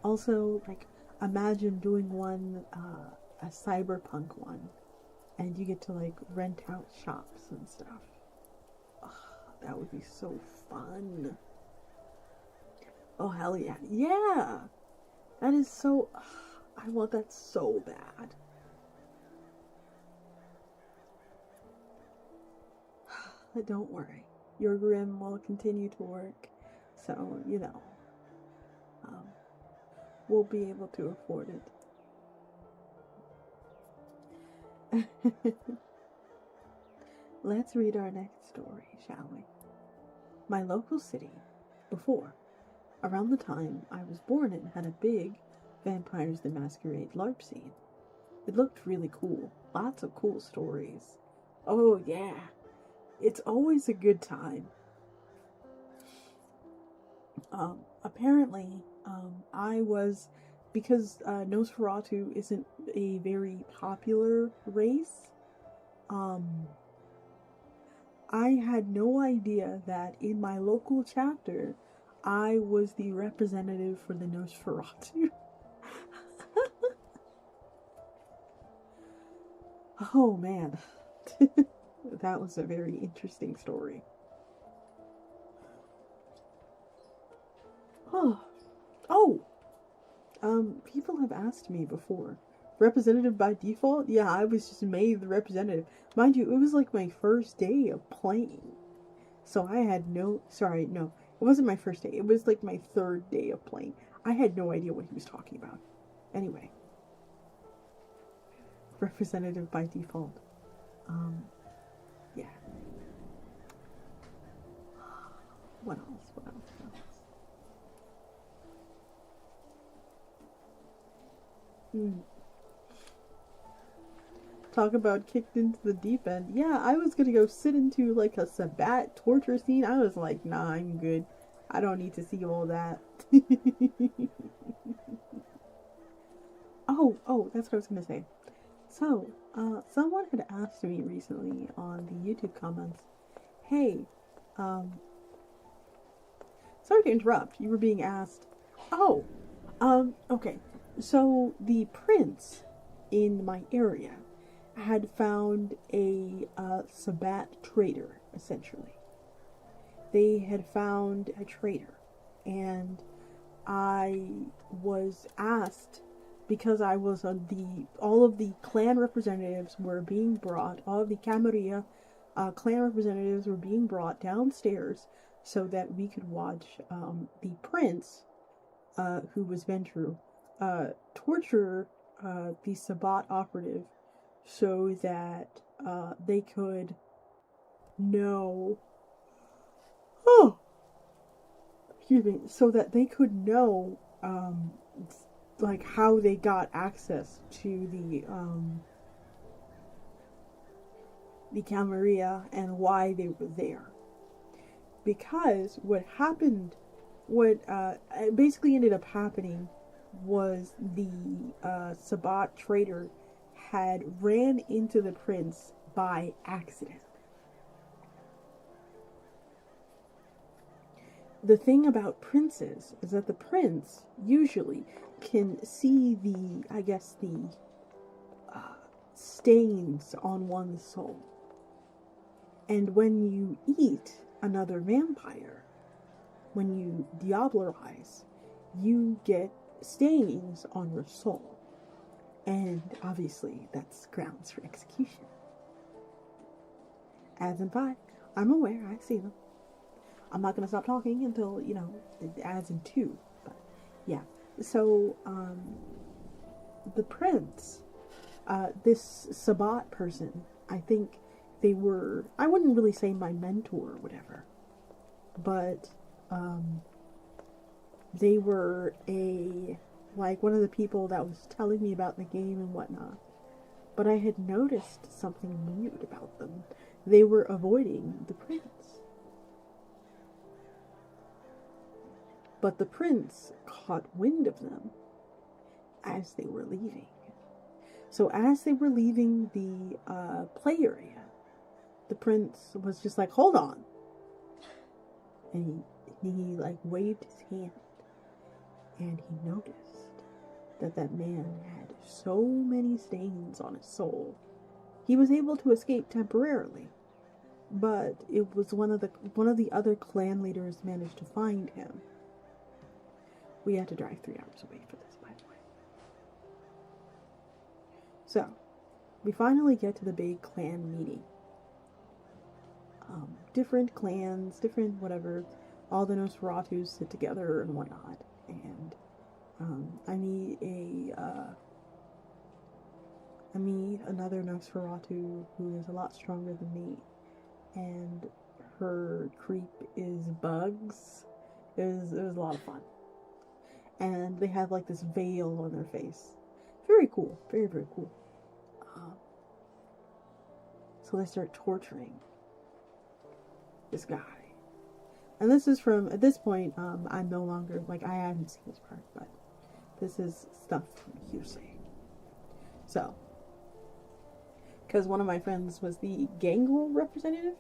Also, like, imagine doing one, a cyberpunk one, and you get to, like, rent out shops and stuff. Ugh, that would be so fun. Oh, hell yeah. Yeah! That is so... I want that so bad. But don't worry. Your Grim will continue to work. So, you know, we'll be able to afford it. Let's read our next story, shall we? My local city, before, around the time I was born in, had a big Vampires the Masquerade LARP scene. It looked really cool. Lots of cool stories. Oh yeah, it's always a good time. Apparently, I was, because Nosferatu isn't a very popular race, I had no idea that in my local chapter, I was the representative for the Nosferatu. Oh man, that was a very interesting story. People have asked me before. Representative by default? Yeah, I was just made the representative. Mind you, it was like my first day of playing. So I had no... Sorry, no. It wasn't my first day. It was like my third day of playing. I had no idea what he was talking about. Anyway. Representative by default. Yeah. What else? What else? What else? Talk about kicked into the deep end. Yeah, I was gonna go sit into like a Sabbat torture scene. I was like, nah, I'm good. I don't need to see all that. Oh, that's what I was gonna say. So, someone had asked me recently on the YouTube comments, hey, um, sorry to interrupt, you were being asked, oh, okay, so the prince in my area had found a Sabbat trader, essentially. They had found a trader, and I was asked, because I was on all of the clan representatives were being brought, all of the Camarilla clan representatives were being brought downstairs so that we could watch the prince, who was Ventru, torture the Sabbat operative so that they could know, oh, excuse me, so that they could know, like, how they got access to the Camarilla and why they were there. Because what basically ended up happening was the Sabbat trader had ran into the prince by accident. The thing about princes is that the prince usually can see the stains on one's soul. And when you eat another vampire, when you diablerize, you get stains on your soul. And obviously, that's grounds for execution. As in 5, I'm aware, I see them. I'm not going to stop talking until, as in 2. But, yeah. So, the prince, this Sabbat person, I think they were, I wouldn't really say my mentor or whatever, but, they were one of the people that was telling me about the game and whatnot. But I had noticed something weird about them. They were avoiding the prince. But the prince caught wind of them as they were leaving. So as they were leaving the play area, the prince was just like, hold on. And he waved his hand. And he noticed that man had so many stains on his soul. He was able to escape temporarily, but it was one of the other clan leaders managed to find him. We had to drive 3 hours away for this, by the way. So, we finally get to the big clan meeting. Different clans, different whatever, all the Nosferatus sit together and whatnot, and I meet another Nosferatu who is a lot stronger than me, and her creep is bugs. It was a lot of fun. And they have like this veil on their face. Very cool. Very, very cool. So they start torturing this guy. And this is at this point, I'm no longer, I haven't seen this part, but this is stuff from hearsay. So, because one of my friends was the gangrel representative,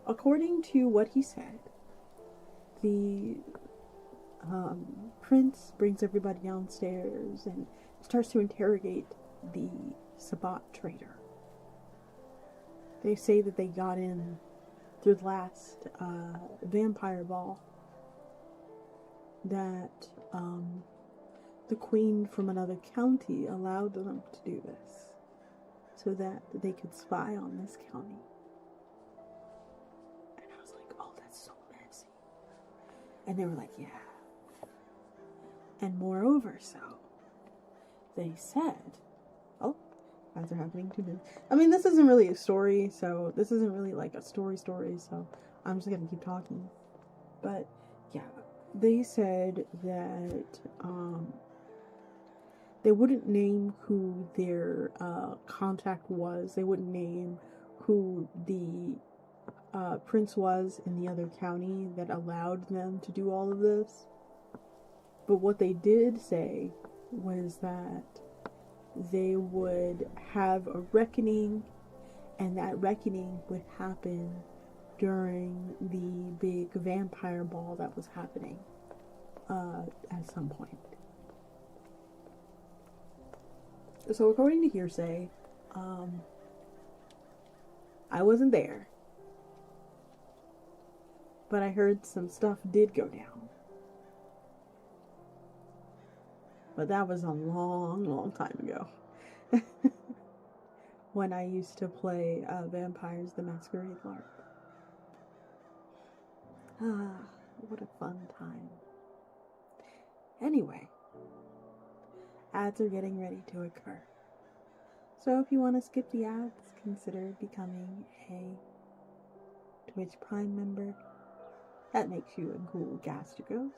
according to what he said, the prince brings everybody downstairs and starts to interrogate the Sabbat trader. They say that they got in through the last vampire ball, that the queen from another county allowed them to do this so that they could spy on this county. And I was like, oh, that's so messy. And they were like, yeah. And moreover, so they said, oh, Ads are happening to me. I mean, this isn't really a story, so this isn't really like a story, so I'm just gonna keep talking. But yeah, they said that they wouldn't name who their contact was. They wouldn't name who the prince was in the other county that allowed them to do all of this. But what they did say was that they would have a reckoning, and that reckoning would happen during the big vampire ball that was happening at some point. So according to hearsay, I wasn't there, but I heard some stuff did go down. But that was a long, long time ago. When I used to play Vampires the Masquerade LARP. Ah, what a fun time. Anyway, ads are getting ready to occur. So if you want to skip the ads, consider becoming a Twitch Prime member. That makes you a cool Gaster Ghost.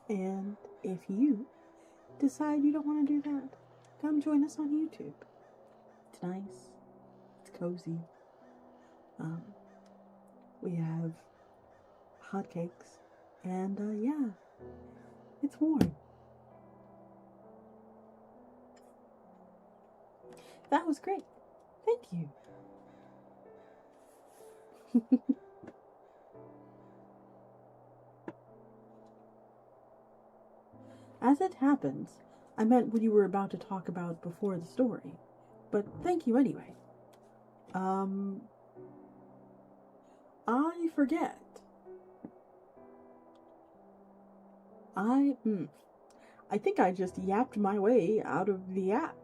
And if you decide you don't want to do that, come join us on YouTube. It's nice. It's cozy. We have hotcakes. And yeah, it's warm. That was great. Thank you. As it happens, I meant what you were about to talk about before the story. But thank you anyway. I forget. I think I just yapped my way out of the app.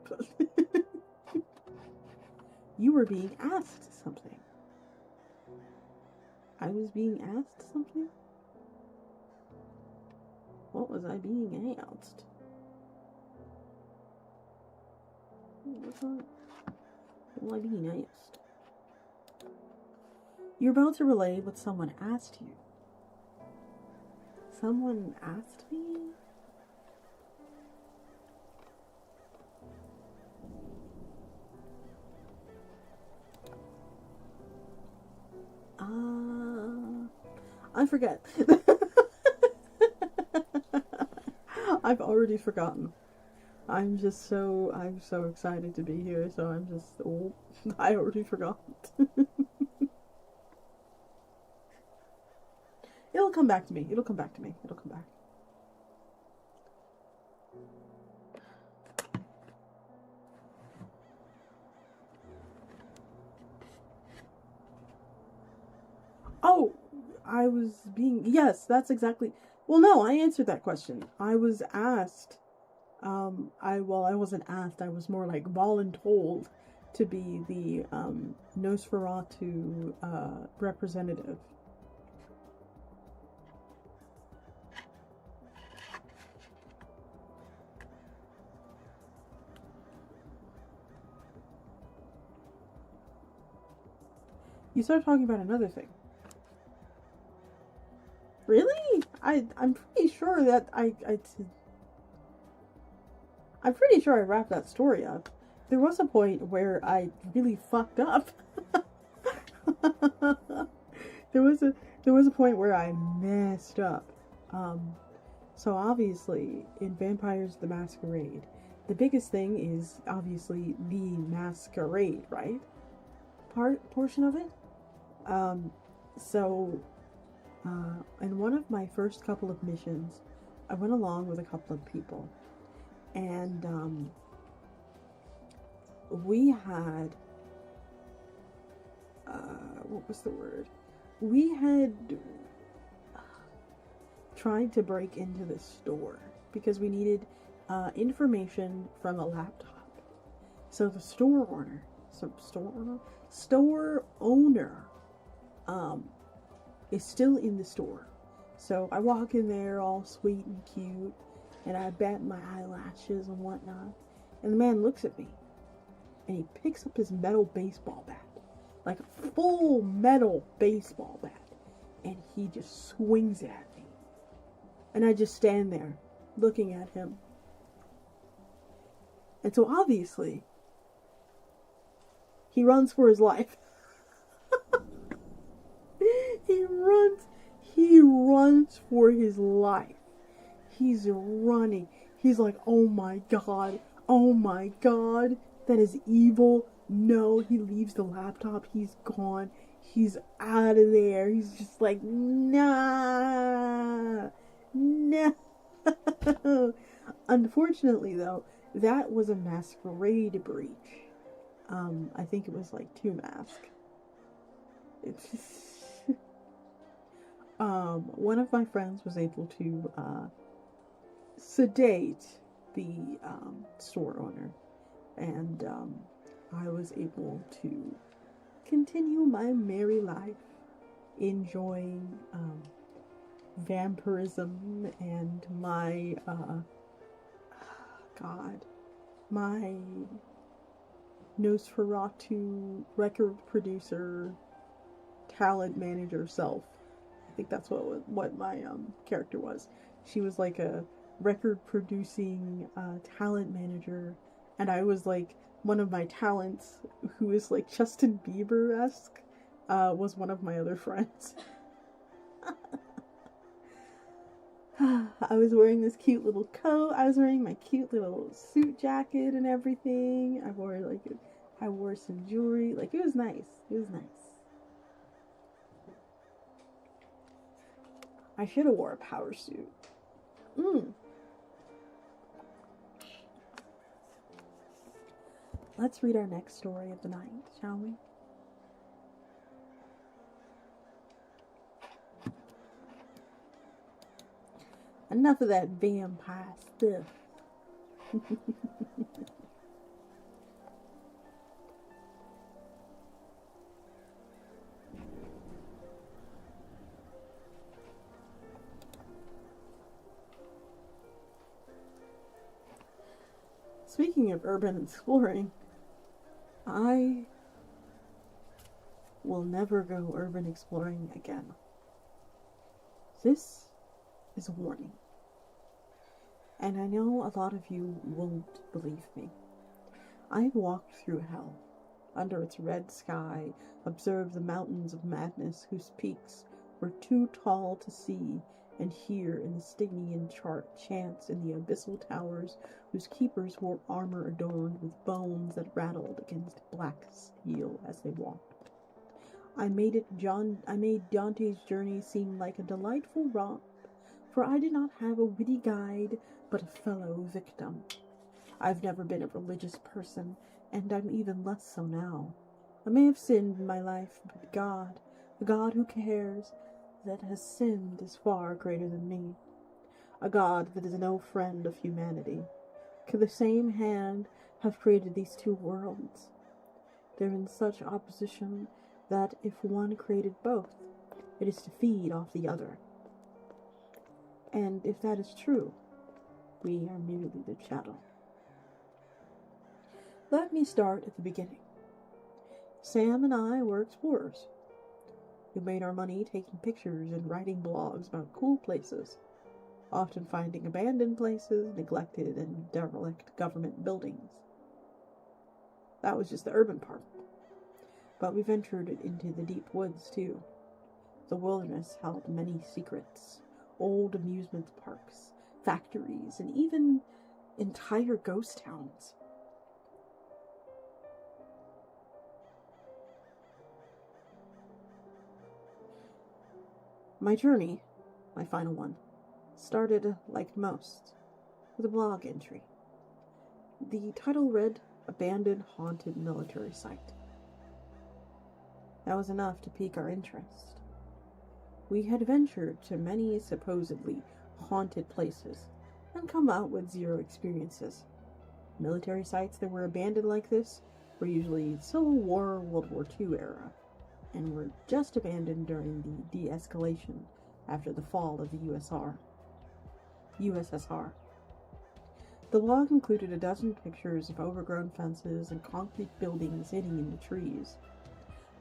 You were being asked something. I was being asked something? What was I being asked? What was I being asked? You're about to relay what someone asked you. Someone asked me? I forget. I've already forgotten. I'm so excited to be here, so I already forgot. It'll come back to me. It'll come back. Oh, yes, that's exactly, well, no, I answered that question. I was asked, I wasn't asked, I was more like voluntold to be the, Nosferatu, representative. You started talking about another thing. Really? I'm pretty sure that I'm pretty sure I wrapped that story up. There was a point where I really fucked up. There was a point where I messed up. So obviously in Vampires the Masquerade, the biggest thing is obviously the masquerade, right? Portion of it. In one of my first couple of missions, I went along with a couple of people, and we had what was the word? We had tried to break into the store because we needed information from a laptop. So the store owner is still in the store. So I walk in there all sweet and cute, and I bat my eyelashes and whatnot. And the man looks at me, and he picks up his metal baseball bat, like a full metal baseball bat, and he just swings at me. And I just stand there, looking at him. And so obviously, he runs for his life. He runs for his life. He's running. He's like, oh my god, that is evil. No, he leaves the laptop. He's gone. He's out of there. He's just like, nah, no. Unfortunately, though, that was a masquerade breach. I think it was like 2 masks. It's just... one of my friends was able to sedate the store owner, and I was able to continue my merry life, enjoying vampirism and my my Nosferatu record producer, talent manager self. I think that's what my character was. She was like a record producing talent manager, and I was like one of my talents, who is like Justin Bieber-esque, was one of my other friends. I was wearing this cute little coat. I was wearing my cute little suit jacket and everything. I wore some jewelry. Like, it was nice. It was nice. I should have wore a power suit. Let's read our next story of the night, shall we? Enough of that vampire stuff. Speaking of urban exploring, I will never go urban exploring again. This is a warning. And I know a lot of you won't believe me. I've walked through hell, under its red sky, observed the mountains of madness whose peaks were too tall to see, and hear in the Stygian chants in the abyssal towers whose keepers wore armor adorned with bones that rattled against black steel as they walked. I made Dante's journey seem like a delightful romp, for I did not have a witty guide, but a fellow victim. I've never been a religious person, and I'm even less so now. I may have sinned in my life, but God, the God who cares, that has sinned is far greater than me. A God that is no friend of humanity. Could the same hand have created these two worlds? They're in such opposition that if one created both, it is to feed off the other. And if that is true, we are merely the chattel. Let me start at the beginning. Sam and I were explorers. We made our money taking pictures and writing blogs about cool places, often finding abandoned places, neglected and derelict government buildings. That was just the urban part. But we ventured into the deep woods too. The wilderness held many secrets, old amusement parks, factories, and even entire ghost towns. My journey, my final one, started, like most, with a blog entry. The title read, Abandoned Haunted Military Site. That was enough to pique our interest. We had ventured to many supposedly haunted places and come out with 0 experiences. Military sites that were abandoned like this were usually Civil War or World War II era, and were just abandoned during the de-escalation after the fall of the USSR. The blog included a dozen pictures of overgrown fences and concrete buildings hidden in the trees.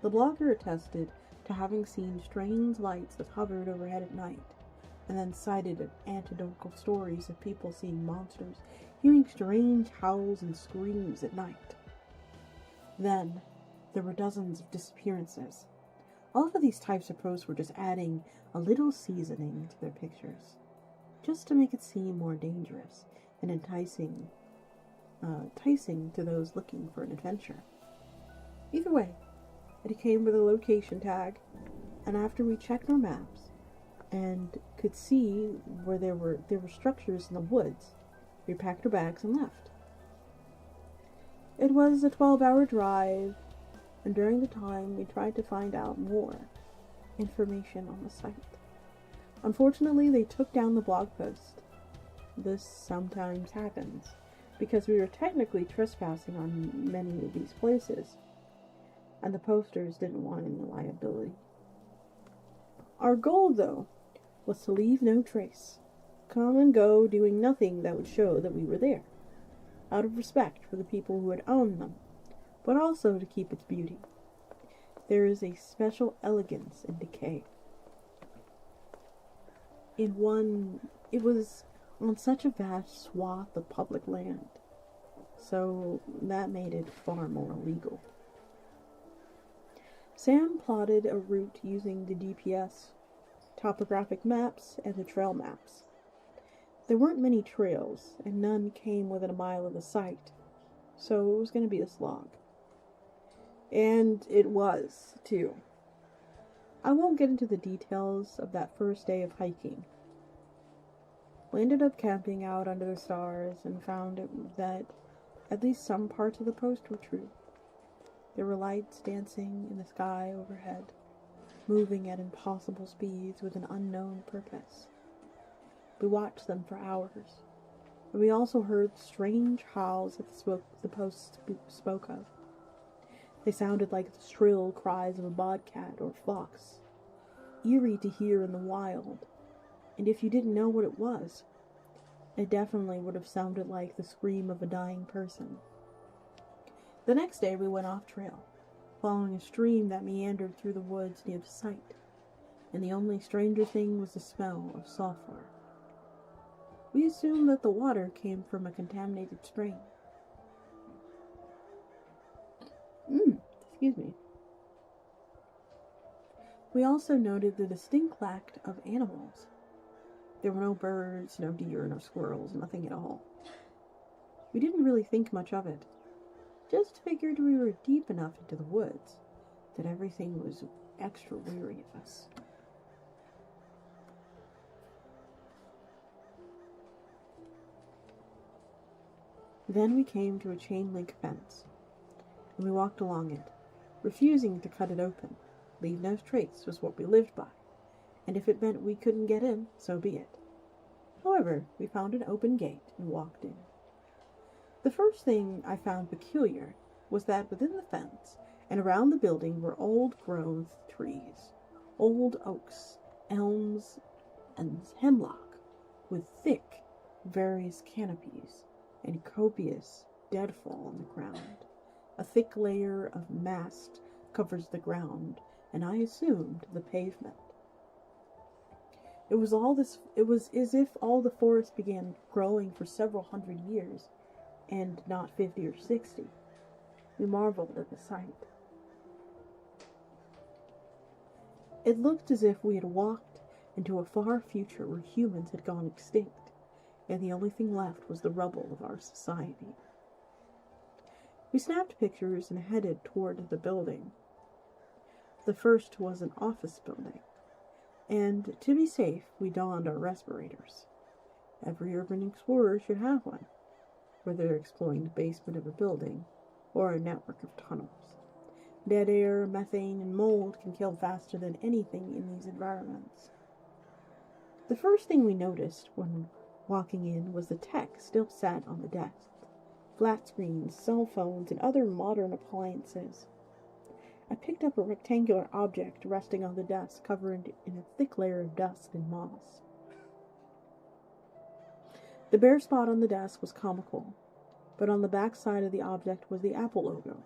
The blogger attested to having seen strange lights that hovered overhead at night, and then cited anecdotal stories of people seeing monsters, hearing strange howls and screams at night. Then, there were dozens of disappearances. All of these types of posts were just adding a little seasoning to their pictures, just to make it seem more dangerous and enticing to those looking for an adventure. Either way, it came with a location tag, and after we checked our maps and could see where there were structures in the woods, we packed our bags and left. It was a 12-hour drive, and during the time we tried to find out more information on the site. Unfortunately, they took down the blog post. This sometimes happens, because we were technically trespassing on many of these places, and the posters didn't want any liability. Our goal, though, was to leave no trace, come and go doing nothing that would show that we were there, out of respect for the people who had owned them, but also to keep its beauty. There is a special elegance in decay. It was on such a vast swath of public land, so that made it far more legal. Sam plotted a route using the GPS, topographic maps, and the trail maps. There weren't many trails, and none came within a mile of the site, so it was going to be a slog. And it was, too. I won't get into the details of that first day of hiking. We ended up camping out under the stars and found that at least some parts of the post were true. There were lights dancing in the sky overhead, moving at impossible speeds with an unknown purpose. We watched them for hours, and we also heard strange howls that the post spoke of. They sounded like the shrill cries of a bobcat or fox, eerie to hear in the wild, and if you didn't know what it was, it definitely would have sounded like the scream of a dying person. The next day we went off trail, following a stream that meandered through the woods near the site, and the only stranger thing was the smell of sulfur. We assumed that the water came from a contaminated spring. Excuse me. We also noted the distinct lack of animals. There were no birds, no deer, no squirrels, nothing at all. We didn't really think much of it. Just figured we were deep enough into the woods that everything was extra wary of us. Then we came to a chain-link fence, and we walked along it, refusing to cut it open. Leave no trace was what we lived by, and if it meant we couldn't get in, so be it. However, we found an open gate and walked in. The first thing I found peculiar was that within the fence and around the building were old-growth trees, old oaks, elms, and hemlock, with thick, various canopies and copious deadfall on the ground. A thick layer of mast covers the ground, and I assumed the pavement. It was as if all the forest began growing for several hundred years, and not 50 or 60. We marveled at the sight. It looked as if we had walked into a far future where humans had gone extinct, and the only thing left was the rubble of our society. We snapped pictures and headed toward the building. The first was an office building, and to be safe, we donned our respirators. Every urban explorer should have one, whether they're exploring the basement of a building or a network of tunnels. Dead air, methane, and mold can kill faster than anything in these environments. The first thing we noticed when walking in was the tech still sat on the desk. Flat screens, cell phones, and other modern appliances. I picked up a rectangular object resting on the desk, covered in a thick layer of dust and moss. The bare spot on the desk was comical, but on the back side of the object was the Apple logo.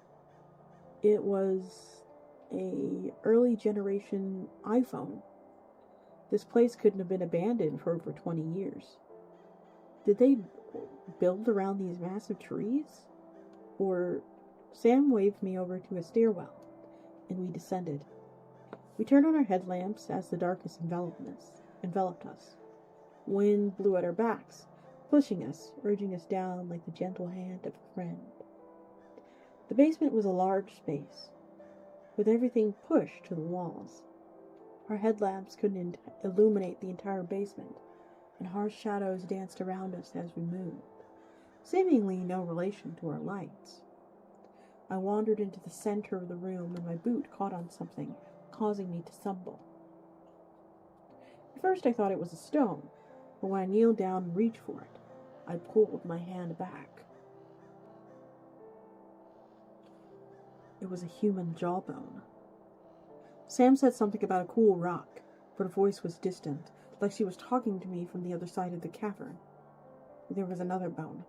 It was a early generation iPhone. This place couldn't have been abandoned for over 20 years. Did they build around these massive trees? Or Sam waved me over to a stairwell, and we descended. We turned on our headlamps as the darkness enveloped us. Wind blew at our backs, pushing us, urging us down like the gentle hand of a friend. The basement was a large space, with everything pushed to the walls. Our headlamps couldn't illuminate the entire basement, and harsh shadows danced around us as we moved, seemingly no relation to our lights. I wandered into the center of the room, and my boot caught on something, causing me to stumble. At first I thought it was a stone, but when I kneeled down and reached for it, I pulled my hand back. It was a human jawbone. Sam said something about a cool rock, but her voice was distant, like she was talking to me from the other side of the cavern. There was another bone,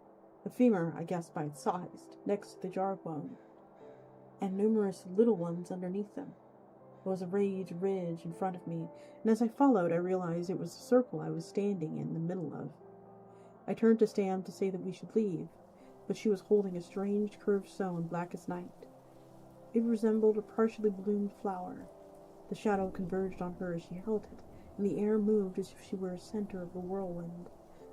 a femur, I guess by its size, next to the jawbone, and numerous little ones underneath them. There was a raised ridge in front of me, and as I followed, I realized it was the circle I was standing in the middle of. I turned to Sam to say that we should leave, but she was holding a strange curved stone, black as night. It resembled a partially bloomed flower. The shadow converged on her as she held it, and the air moved as if she were a center of a whirlwind.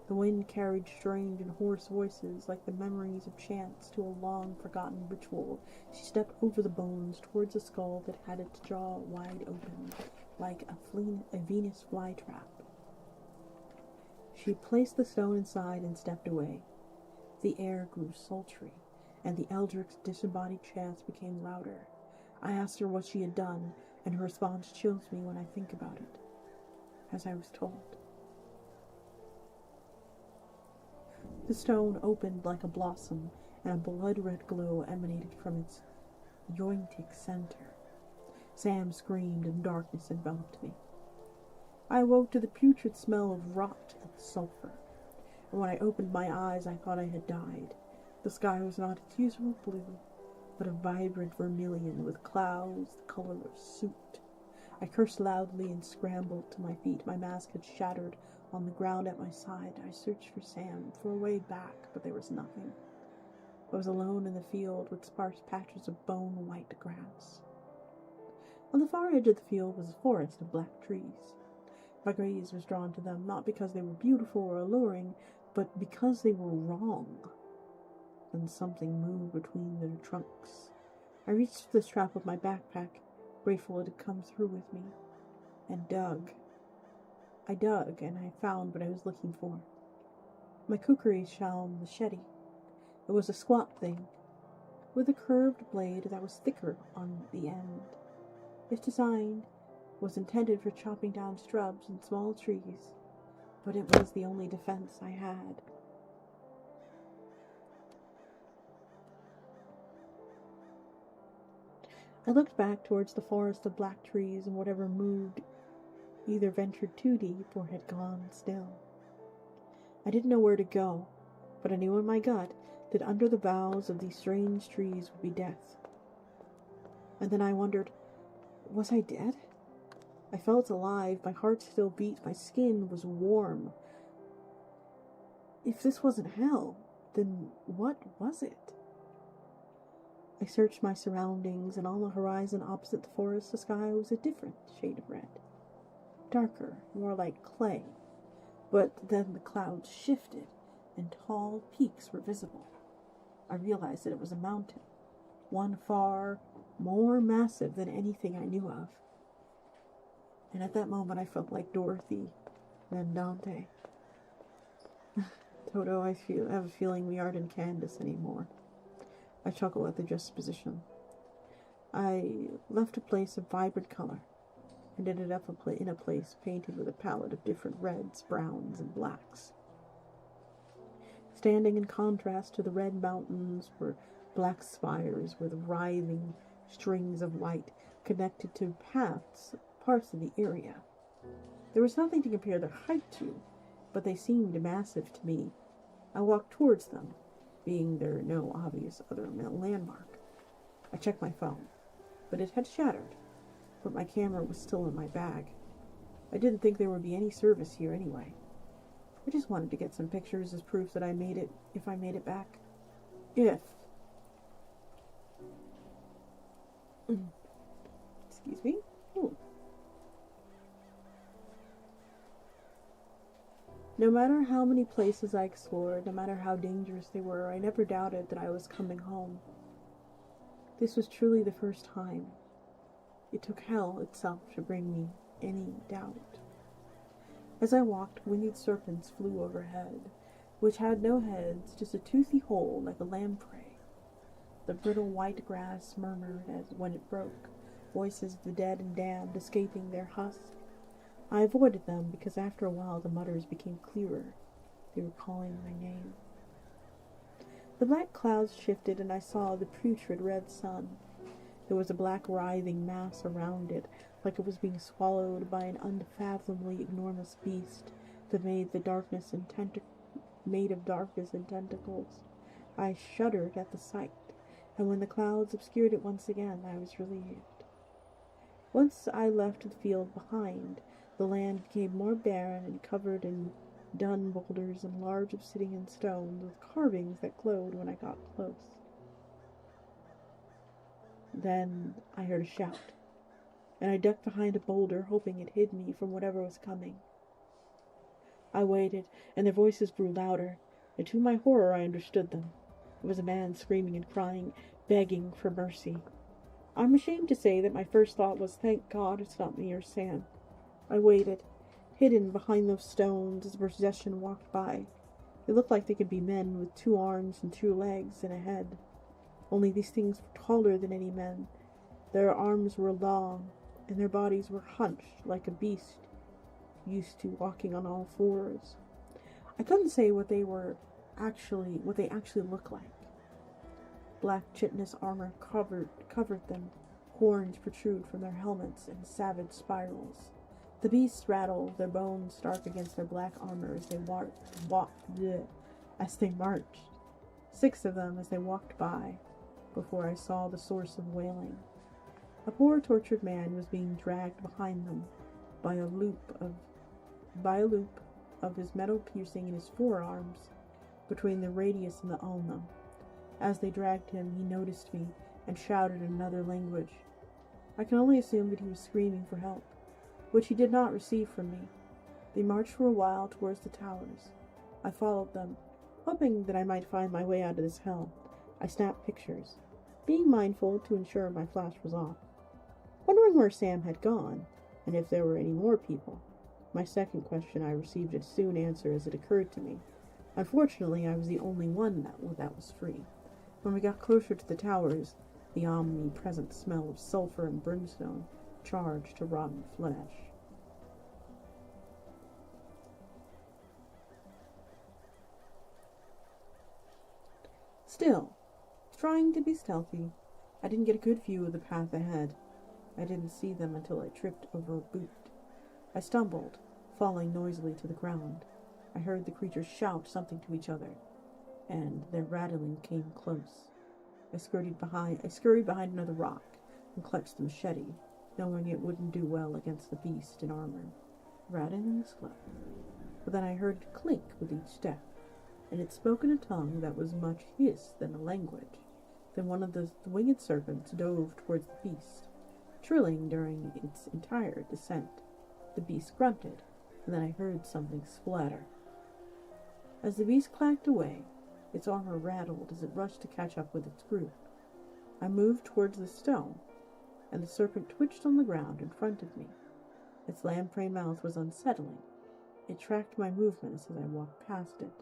The wind carried strange and hoarse voices, like the memories of chants to a long-forgotten ritual. She stepped over the bones towards a skull that had its jaw wide open, like a Venus flytrap. She placed the stone inside and stepped away. The air grew sultry, and the eldritch disembodied chants became louder. I asked her what she had done, and her response chills me when I think about it, as I was told. The stone opened like a blossom, and a blood-red glow emanated from its yointic center. Sam screamed, and darkness enveloped me. I awoke to the putrid smell of rot and sulfur, and when I opened my eyes, I thought I had died. The sky was not its usual blue, but a vibrant vermilion with clouds the color of soot. I cursed loudly and scrambled to my feet. My mask had shattered on the ground at my side. I searched for Sam, for a way back, but there was nothing. I was alone in the field with sparse patches of bone-white grass. On the far edge of the field was a forest of black trees. My gaze was drawn to them, not because they were beautiful or alluring, but because they were wrong. Then something moved between their trunks. I reached for the strap of my backpack, grateful it had come through with me, and dug. I dug, and I found what I was looking for. My kukri shell machete. It was a squat thing, with a curved blade that was thicker on the end. Its design was intended for chopping down shrubs and small trees, but it was the only defense I had. I looked back towards the forest of black trees, and whatever moved either ventured too deep or had gone still. I didn't know where to go, but I knew in my gut that under the boughs of these strange trees would be death. And then I wondered, was I dead? I felt alive, my heart still beat, my skin was warm. If this wasn't hell, then what was it? I searched my surroundings, and on the horizon opposite the forest, the sky was a different shade of red. Darker, more like clay. But then the clouds shifted, and tall peaks were visible. I realized that it was a mountain, one far more massive than anything I knew of. And at that moment I felt like Dorothy, then Dante. Toto, I have a feeling we aren't in Candace anymore. I chuckle at the juxtaposition. I left a place of vibrant color, and ended up in a place painted with a palette of different reds, browns, and blacks. Standing in contrast to the red mountains were black spires with writhing strings of light connected to parts of the area. There was nothing to compare their height to, but they seemed massive to me, I walked towards them, being there no obvious other landmark. I checked my phone, but it had shattered, but my camera was still in my bag. I didn't think there would be any service here anyway. I just wanted to get some pictures as proof that I made it, if I made it back. Excuse me? Ooh. No matter how many places I explored, no matter how dangerous they were, I never doubted that I was coming home. This was truly the first time. It took hell itself to bring me any doubt. As I walked, winged serpents flew overhead, which had no heads, just a toothy hole like a lamprey. The brittle white grass murmured as when it broke, voices of the dead and damned escaping their husk. I avoided them because after a while the mutters became clearer. They were calling my name. The black clouds shifted and I saw the putrid red sun. There was a black writhing mass around it, like it was being swallowed by an unfathomably enormous beast that made of darkness and tentacles. I shuddered at the sight, and when the clouds obscured it once again, I was relieved. Once I left the field behind, the land became more barren and covered in dun boulders and large obsidian stones with carvings that glowed when I got close. Then I heard a shout, and I ducked behind a boulder, hoping it hid me from whatever was coming. I waited, and their voices grew louder, and to my horror I understood them. It was a man screaming and crying, begging for mercy. I'm ashamed to say that my first thought was, thank God it's not me or Sam. I waited, hidden behind those stones as the procession walked by. They looked like they could be men with 2 arms and 2 legs and a head. Only these things were taller than any men. Their arms were long, and their bodies were hunched like a beast, used to walking on all 4s. I couldn't say what they actually looked like. Black chitinous armor covered them. Horns protrude from their helmets in savage spirals. The beasts rattled, their bones stark against their black armor as they marched. 6 of them as they walked by, before I saw the source of wailing. A poor tortured man was being dragged behind them by a loop of his metal piercing in his forearms, between the radius and the ulna. As they dragged him, he noticed me and shouted in another language. I can only assume that he was screaming for help, which he did not receive from me. They marched for a while towards the towers. I followed them, hoping that I might find my way out of this hell. I snapped pictures, being mindful to ensure my flash was off. Wondering where Sam had gone, and if there were any more people. My second question I received a soon answer as it occurred to me. Unfortunately, I was the only one that was free. When we got closer to the towers, the omnipresent smell of sulfur and brimstone charged to rotten flesh. Still, trying to be stealthy, I didn't get a good view of the path ahead. I didn't see them until I tripped over a boot. I stumbled, falling noisily to the ground. I heard the creatures shout something to each other, and their rattling came close. I scurried behind another rock and clutched the machete, knowing it wouldn't do well against the beast in armor. Rattling slow. But then I heard it clink with each step, and it spoke in a tongue that was much hiss than a language. Then one of the winged serpents dove towards the beast, trilling during its entire descent. The beast grunted, and then I heard something splatter. As the beast clacked away, its armor rattled as it rushed to catch up with its group. I moved towards the stone, and the serpent twitched on the ground in front of me. Its lamprey mouth was unsettling. It tracked my movements as I walked past it.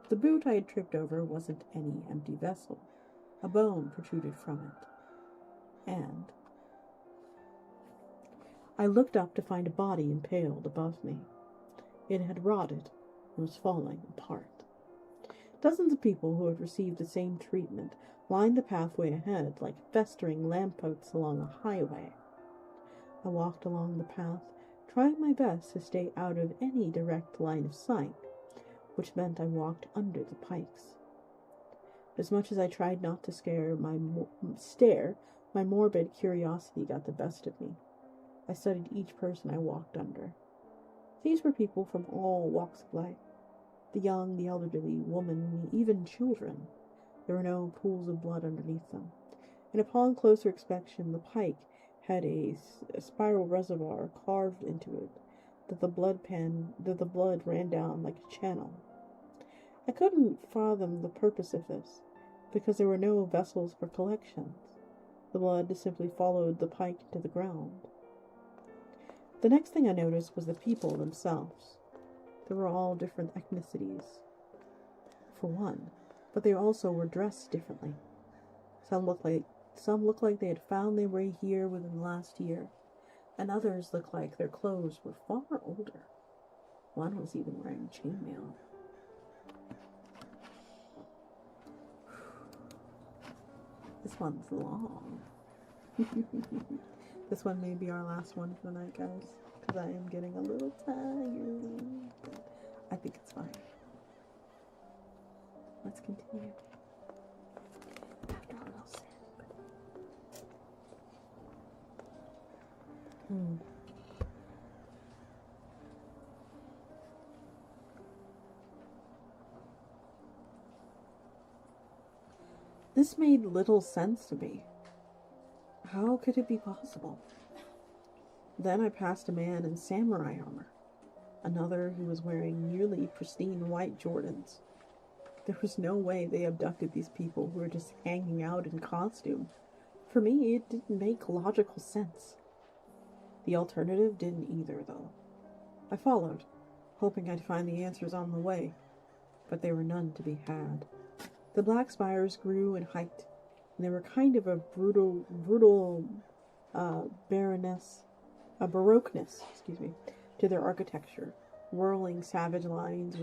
The boot I had tripped over wasn't any empty vessel. A bone protruded from it. And I looked up to find a body impaled above me. It had rotted and was falling apart. Dozens of people who had received the same treatment lined the pathway ahead like festering lampposts along a highway. I walked along the path, trying my best to stay out of any direct line of sight, which meant I walked under the pikes. As much as I tried not to stare, my morbid curiosity got the best of me. I studied each person I walked under. These were people from all walks of life. The young, the elderly, women, even children. There were no pools of blood underneath them. And upon closer inspection, the pike had a spiral reservoir carved into it, that the blood ran down like a channel. I couldn't fathom the purpose of this, because there were no vessels for collections. The blood simply followed the pike to the ground. The next thing I noticed was the people themselves. They were all different ethnicities, for one, but they also were dressed differently. Some looked like they had found their way here within the last year, and others looked like their clothes were far older. One was even wearing chainmail. This one's long. This one may be our last one for the night, guys, because I am getting a little tired. But I think it's fine. Let's continue. After a little sip. This made little sense to me. How could it be possible? Then I passed a man in samurai armor, another who was wearing nearly pristine white Jordans. There was no way they abducted these people who were just hanging out in costume. For me, it didn't make logical sense. The alternative didn't either, though. I followed, hoping I'd find the answers on the way, but there were none to be had. The black spires grew in height, and they were kind of a brutal baroqueness to their architecture, whirling savage lines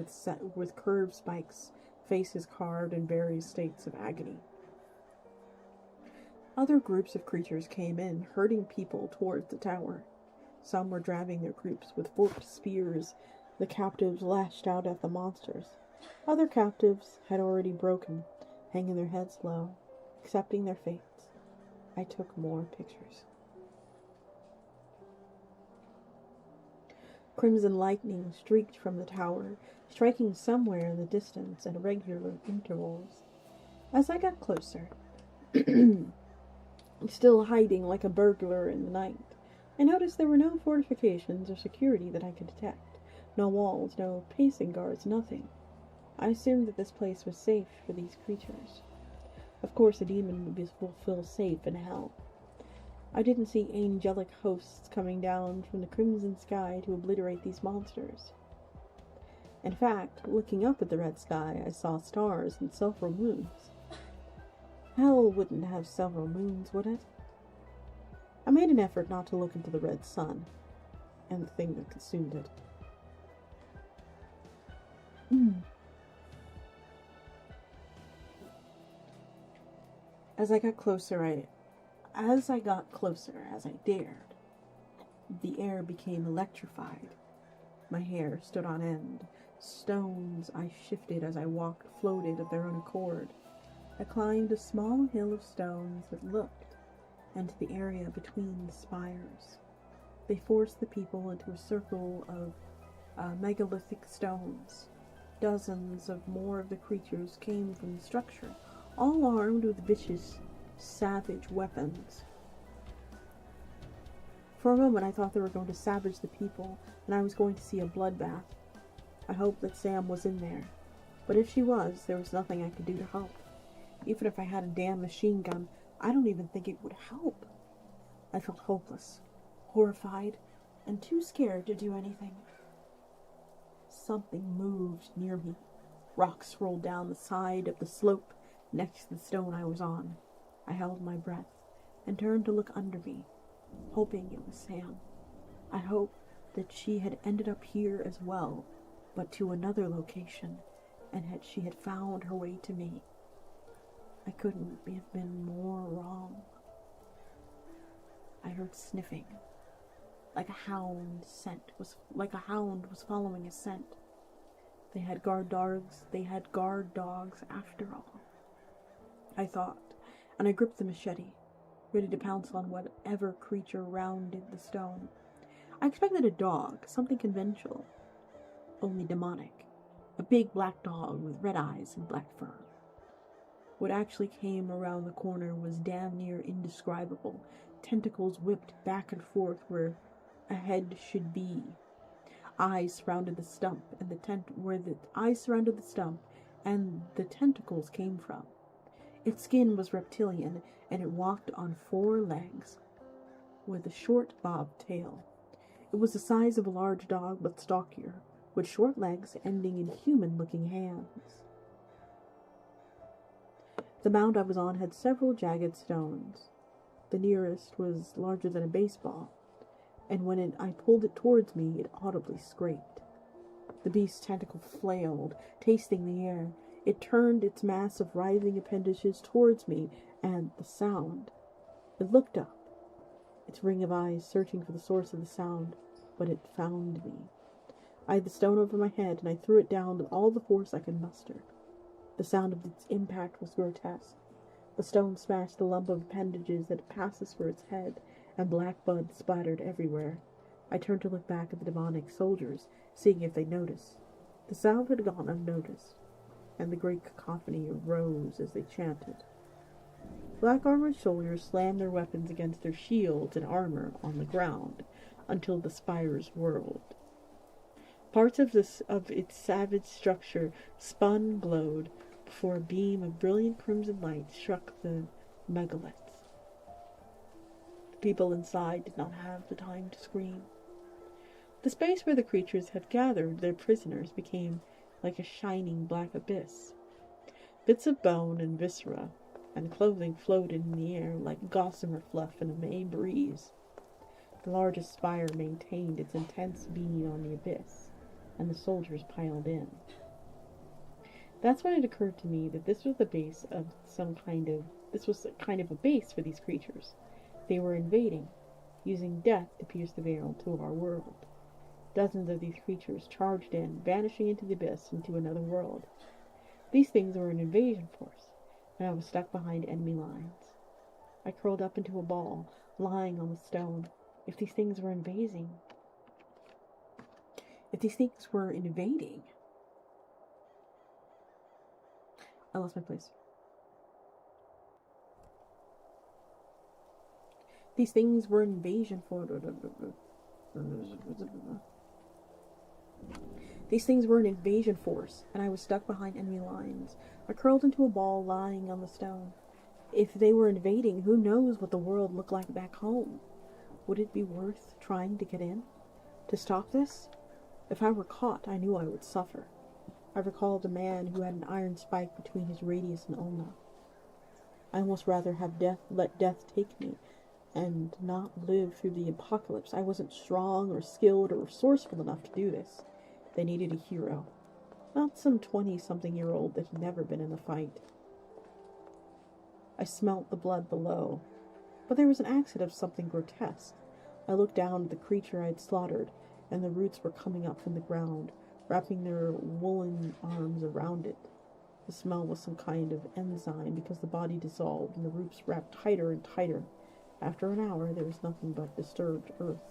with curved spikes, faces carved in various states of agony. Other groups of creatures came in, herding people towards the tower. Some were driving their groups with forked spears. The captives lashed out at the monsters. Other captives had already broken, hanging their heads low, accepting their fates. I took more pictures. Crimson lightning streaked from the tower, striking somewhere in the distance at regular intervals. As I got closer, still hiding like a burglar in the night, I noticed there were no fortifications or security that I could detect. No walls, no pacing guards, nothing. I assumed that this place was safe for these creatures. Of course, a demon would feel safe in hell. I didn't see angelic hosts coming down from the crimson sky to obliterate these monsters. In fact, looking up at the red sky, I saw stars and several moons. Hell wouldn't have several moons, would it? I made an effort not to look into the red sun, and the thing that consumed it. As I got closer, as I dared, the air became electrified. My hair stood on end. Stones I shifted as I walked floated of their own accord. I climbed a small hill of stones that looked into the area between the spires. They forced the people into a circle of megalithic stones. Dozens of more of the creatures came from the structure, all armed with vicious, savage weapons. For a moment I thought they were going to savage the people, and I was going to see a bloodbath. I hoped that Sam was in there, but if she was, there was nothing I could do to help. Even if I had a damn machine gun, I don't even think it would help. I felt hopeless, horrified, and too scared to do anything. Something moved near me. Rocks rolled down the side of the slope next to the stone I was on. I held my breath and turned to look under me, hoping it was Sam. I hoped that she had ended up here as well, but to another location, and she had found her way to me. I couldn't have been more wrong. I heard sniffing, like a hound was following a scent. They had guard dogs. They had guard dogs after all. I thought, and I gripped the machete, ready to pounce on whatever creature rounded the stone. I expected a dog, something conventional, only demonic. A big black dog with red eyes and black fur. What actually came around the corner was damn near indescribable. Tentacles whipped back and forth where a head should be. Eyes surrounded the stump, and where the eyes surrounded the stump, and the tentacles came from. Its skin was reptilian, and it walked on 4 legs, with a short bobbed tail. It was the size of a large dog, but stockier, with short legs ending in human-looking hands. The mound I was on had several jagged stones. The nearest was larger than a baseball, and when I pulled it towards me, it audibly scraped. The beast's tentacle flailed, tasting the air. It turned its mass of writhing appendages towards me, and the sound. It looked up, its ring of eyes searching for the source of the sound, but it found me. I had the stone over my head, and I threw it down with all the force I could muster. The sound of its impact was grotesque. The stone smashed the lump of appendages that passes for its head, and black blood splattered everywhere. I turned to look back at the demonic soldiers, seeing if they noticed. The sound had gone unnoticed, and the great cacophony arose as they chanted. Black-armored soldiers slammed their weapons against their shields and armor on the ground until the spires whirled. Parts of its savage structure spun and glowed before a beam of brilliant crimson light struck the megaliths. The people inside did not have the time to scream. The space where the creatures had gathered their prisoners became like a shining black abyss. Bits of bone and viscera and clothing floated in the air like gossamer fluff in a May breeze. The largest spire maintained its intense beam on the abyss, and the soldiers piled in. That's when it occurred to me that this was kind of a base for these creatures. They were invading, using death to pierce the veil to our world. Dozens of these creatures charged in, vanishing into the abyss, into another world. These things were an invasion force, and I was stuck behind enemy lines. I curled up into a ball, lying on the stone. If these things were invading... I lost my place. These things were invasion force. These things were an invasion force, and I was stuck behind enemy lines. I curled into a ball, lying on the stone. If they were invading, who knows what the world looked like back home? Would it be worth trying to get in? To stop this? If I were caught, I knew I would suffer. I recalled a man who had an iron spike between his radius and ulna. I almost rather have let death take me, and not live through the apocalypse. I wasn't strong or skilled or resourceful enough to do this. They needed a hero. Not some 20-something-year-old that had never been in a fight. I smelt the blood below, but there was an accent of something grotesque. I looked down at the creature I had slaughtered, and the roots were coming up from the ground, wrapping their woolen arms around it. The smell was some kind of enzyme, because the body dissolved and the roots wrapped tighter and tighter. After an hour, there was nothing but disturbed earth.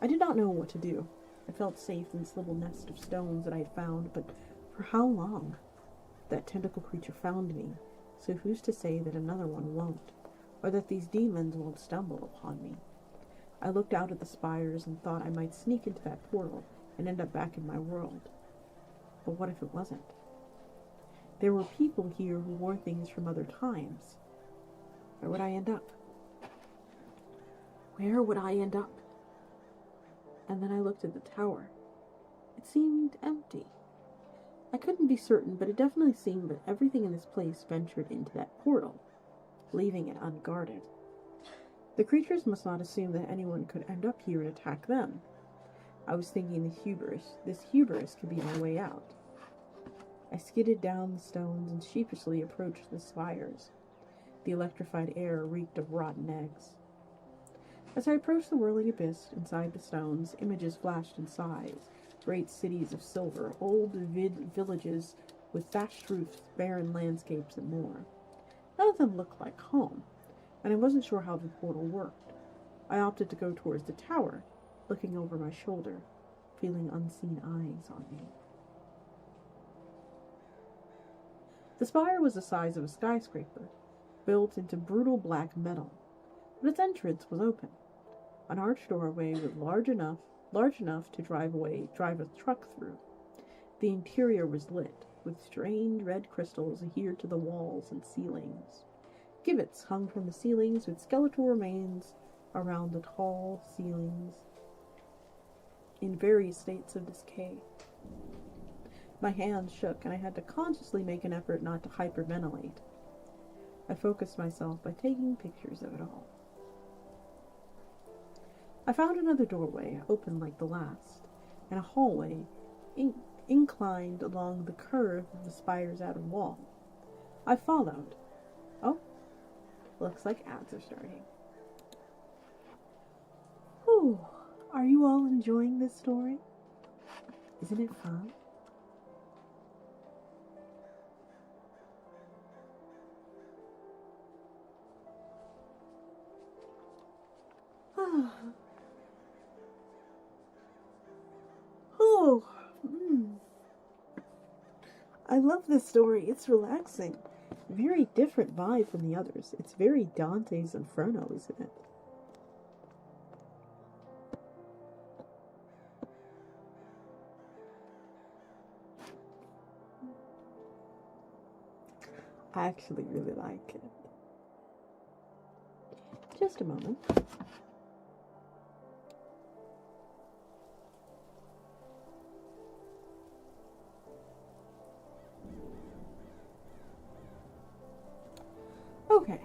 I did not know what to do. I felt safe in this little nest of stones that I had found, but for how long? That tentacle creature found me, so who's to say that another one won't, or that these demons won't stumble upon me? I looked out at the spires and thought I might sneak into that portal and end up back in my world. But what if it wasn't? There were people here who wore things from other times. Where would I end up? Where would I end up? And then I looked at the tower. It seemed empty. I couldn't be certain, but it definitely seemed that everything in this place ventured into that portal, leaving it unguarded. The creatures must not assume that anyone could end up here and attack them. I was thinking this hubris could be my way out. I skidded down the stones and sheepishly approached the spires. The electrified air reeked of rotten eggs. As I approached the whirling abyss inside the stones, images flashed in size, Great cities of silver, old villages with thatched roofs, barren landscapes, and more. None of them looked like home, and I wasn't sure how the portal worked. I opted to go towards the tower, looking over my shoulder, feeling unseen eyes on me. The spire was the size of a skyscraper, built into brutal black metal, but its entrance was open. An arched doorway was large enough to drive a truck through. The interior was lit, with strange red crystals adhered to the walls and ceilings. Gibbets hung from the ceilings with skeletal remains around the tall ceilings in various states of decay. My hands shook, and I had to consciously make an effort not to hyperventilate. I focused myself by taking pictures of it all. I found another doorway, open like the last, and a hallway inclined along the curve of the spire's outer wall. I followed. Oh, looks like ads are starting. Whew. Are you all enjoying this story? Isn't it fun? Oh, I love this story. It's relaxing. Very different vibe from the others. It's very Dante's Inferno, isn't it? I actually really like it. Just a moment. Okay.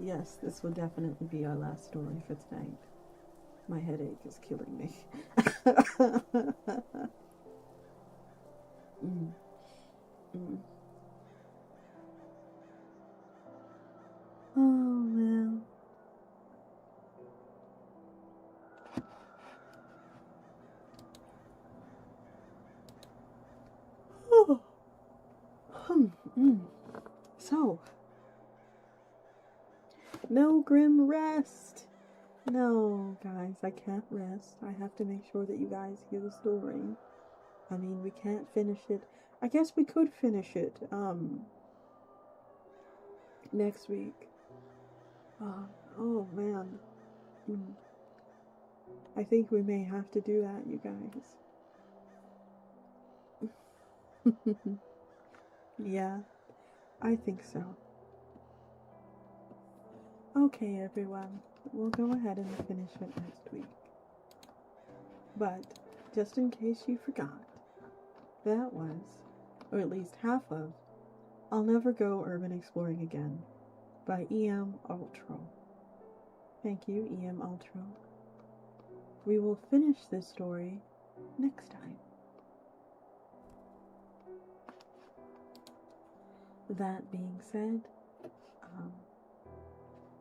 Yes, this will definitely be our last story for tonight. My headache is killing me. Oh, man. Oh. So, no grim rest. No, guys, I can't rest. I have to make sure that you guys hear the story. I mean, we can't finish it. I guess we could finish it, next week. Oh, man. I think we may have to do that, you guys. Yeah, I think so. Okay, everyone. We'll go ahead and finish it next week. But, just in case you forgot, that was, or at least half of, I'll Never Go Urban Exploring Again by E.M. Ultro. Thank you, E.M. Ultro. We will finish this story next time. That being said,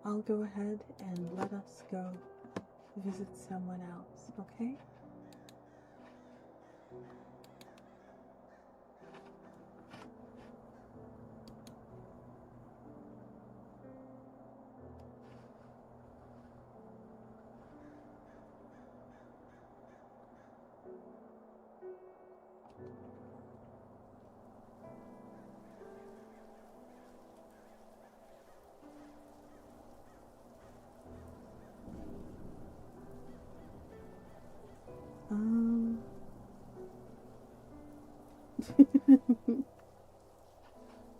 I'll go ahead and let us go visit someone else, okay?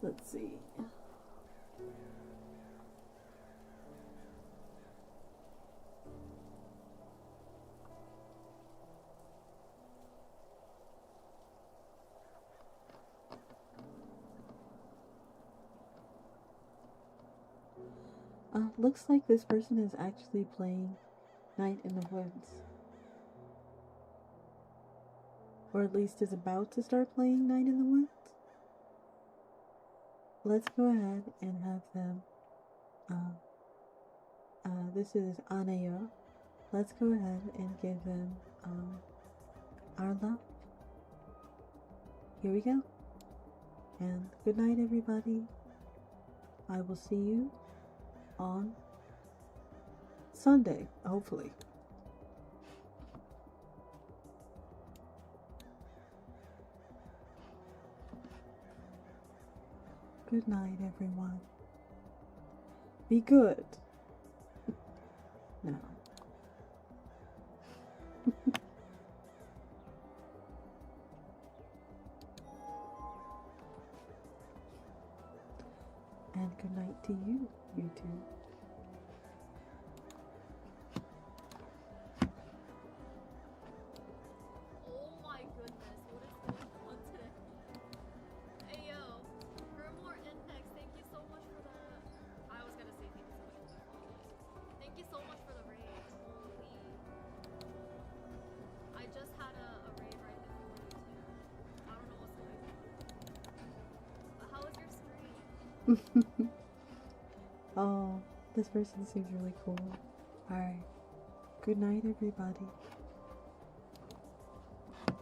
Let's see. Looks like this person is actually playing Night in the Woods. Or at least is about to start playing Night in the Woods. let's go ahead and have them. This is Anaya. Let's go ahead and give them our love. Here we go. And good night, everybody. I will see you on Sunday, hopefully. Good night, everyone. Be good. No. And good night to you, YouTube. Oh my goodness, what is going on today? Hey yo, Grimoire Index, thank you so much for the... I was gonna say thank you so much for the follow. Thank you so much for the raid. Holy. I just had a raid right before you too. I don't know what's going on. But how was your stream? Oh, this person seems really cool. Alright. Good night, everybody.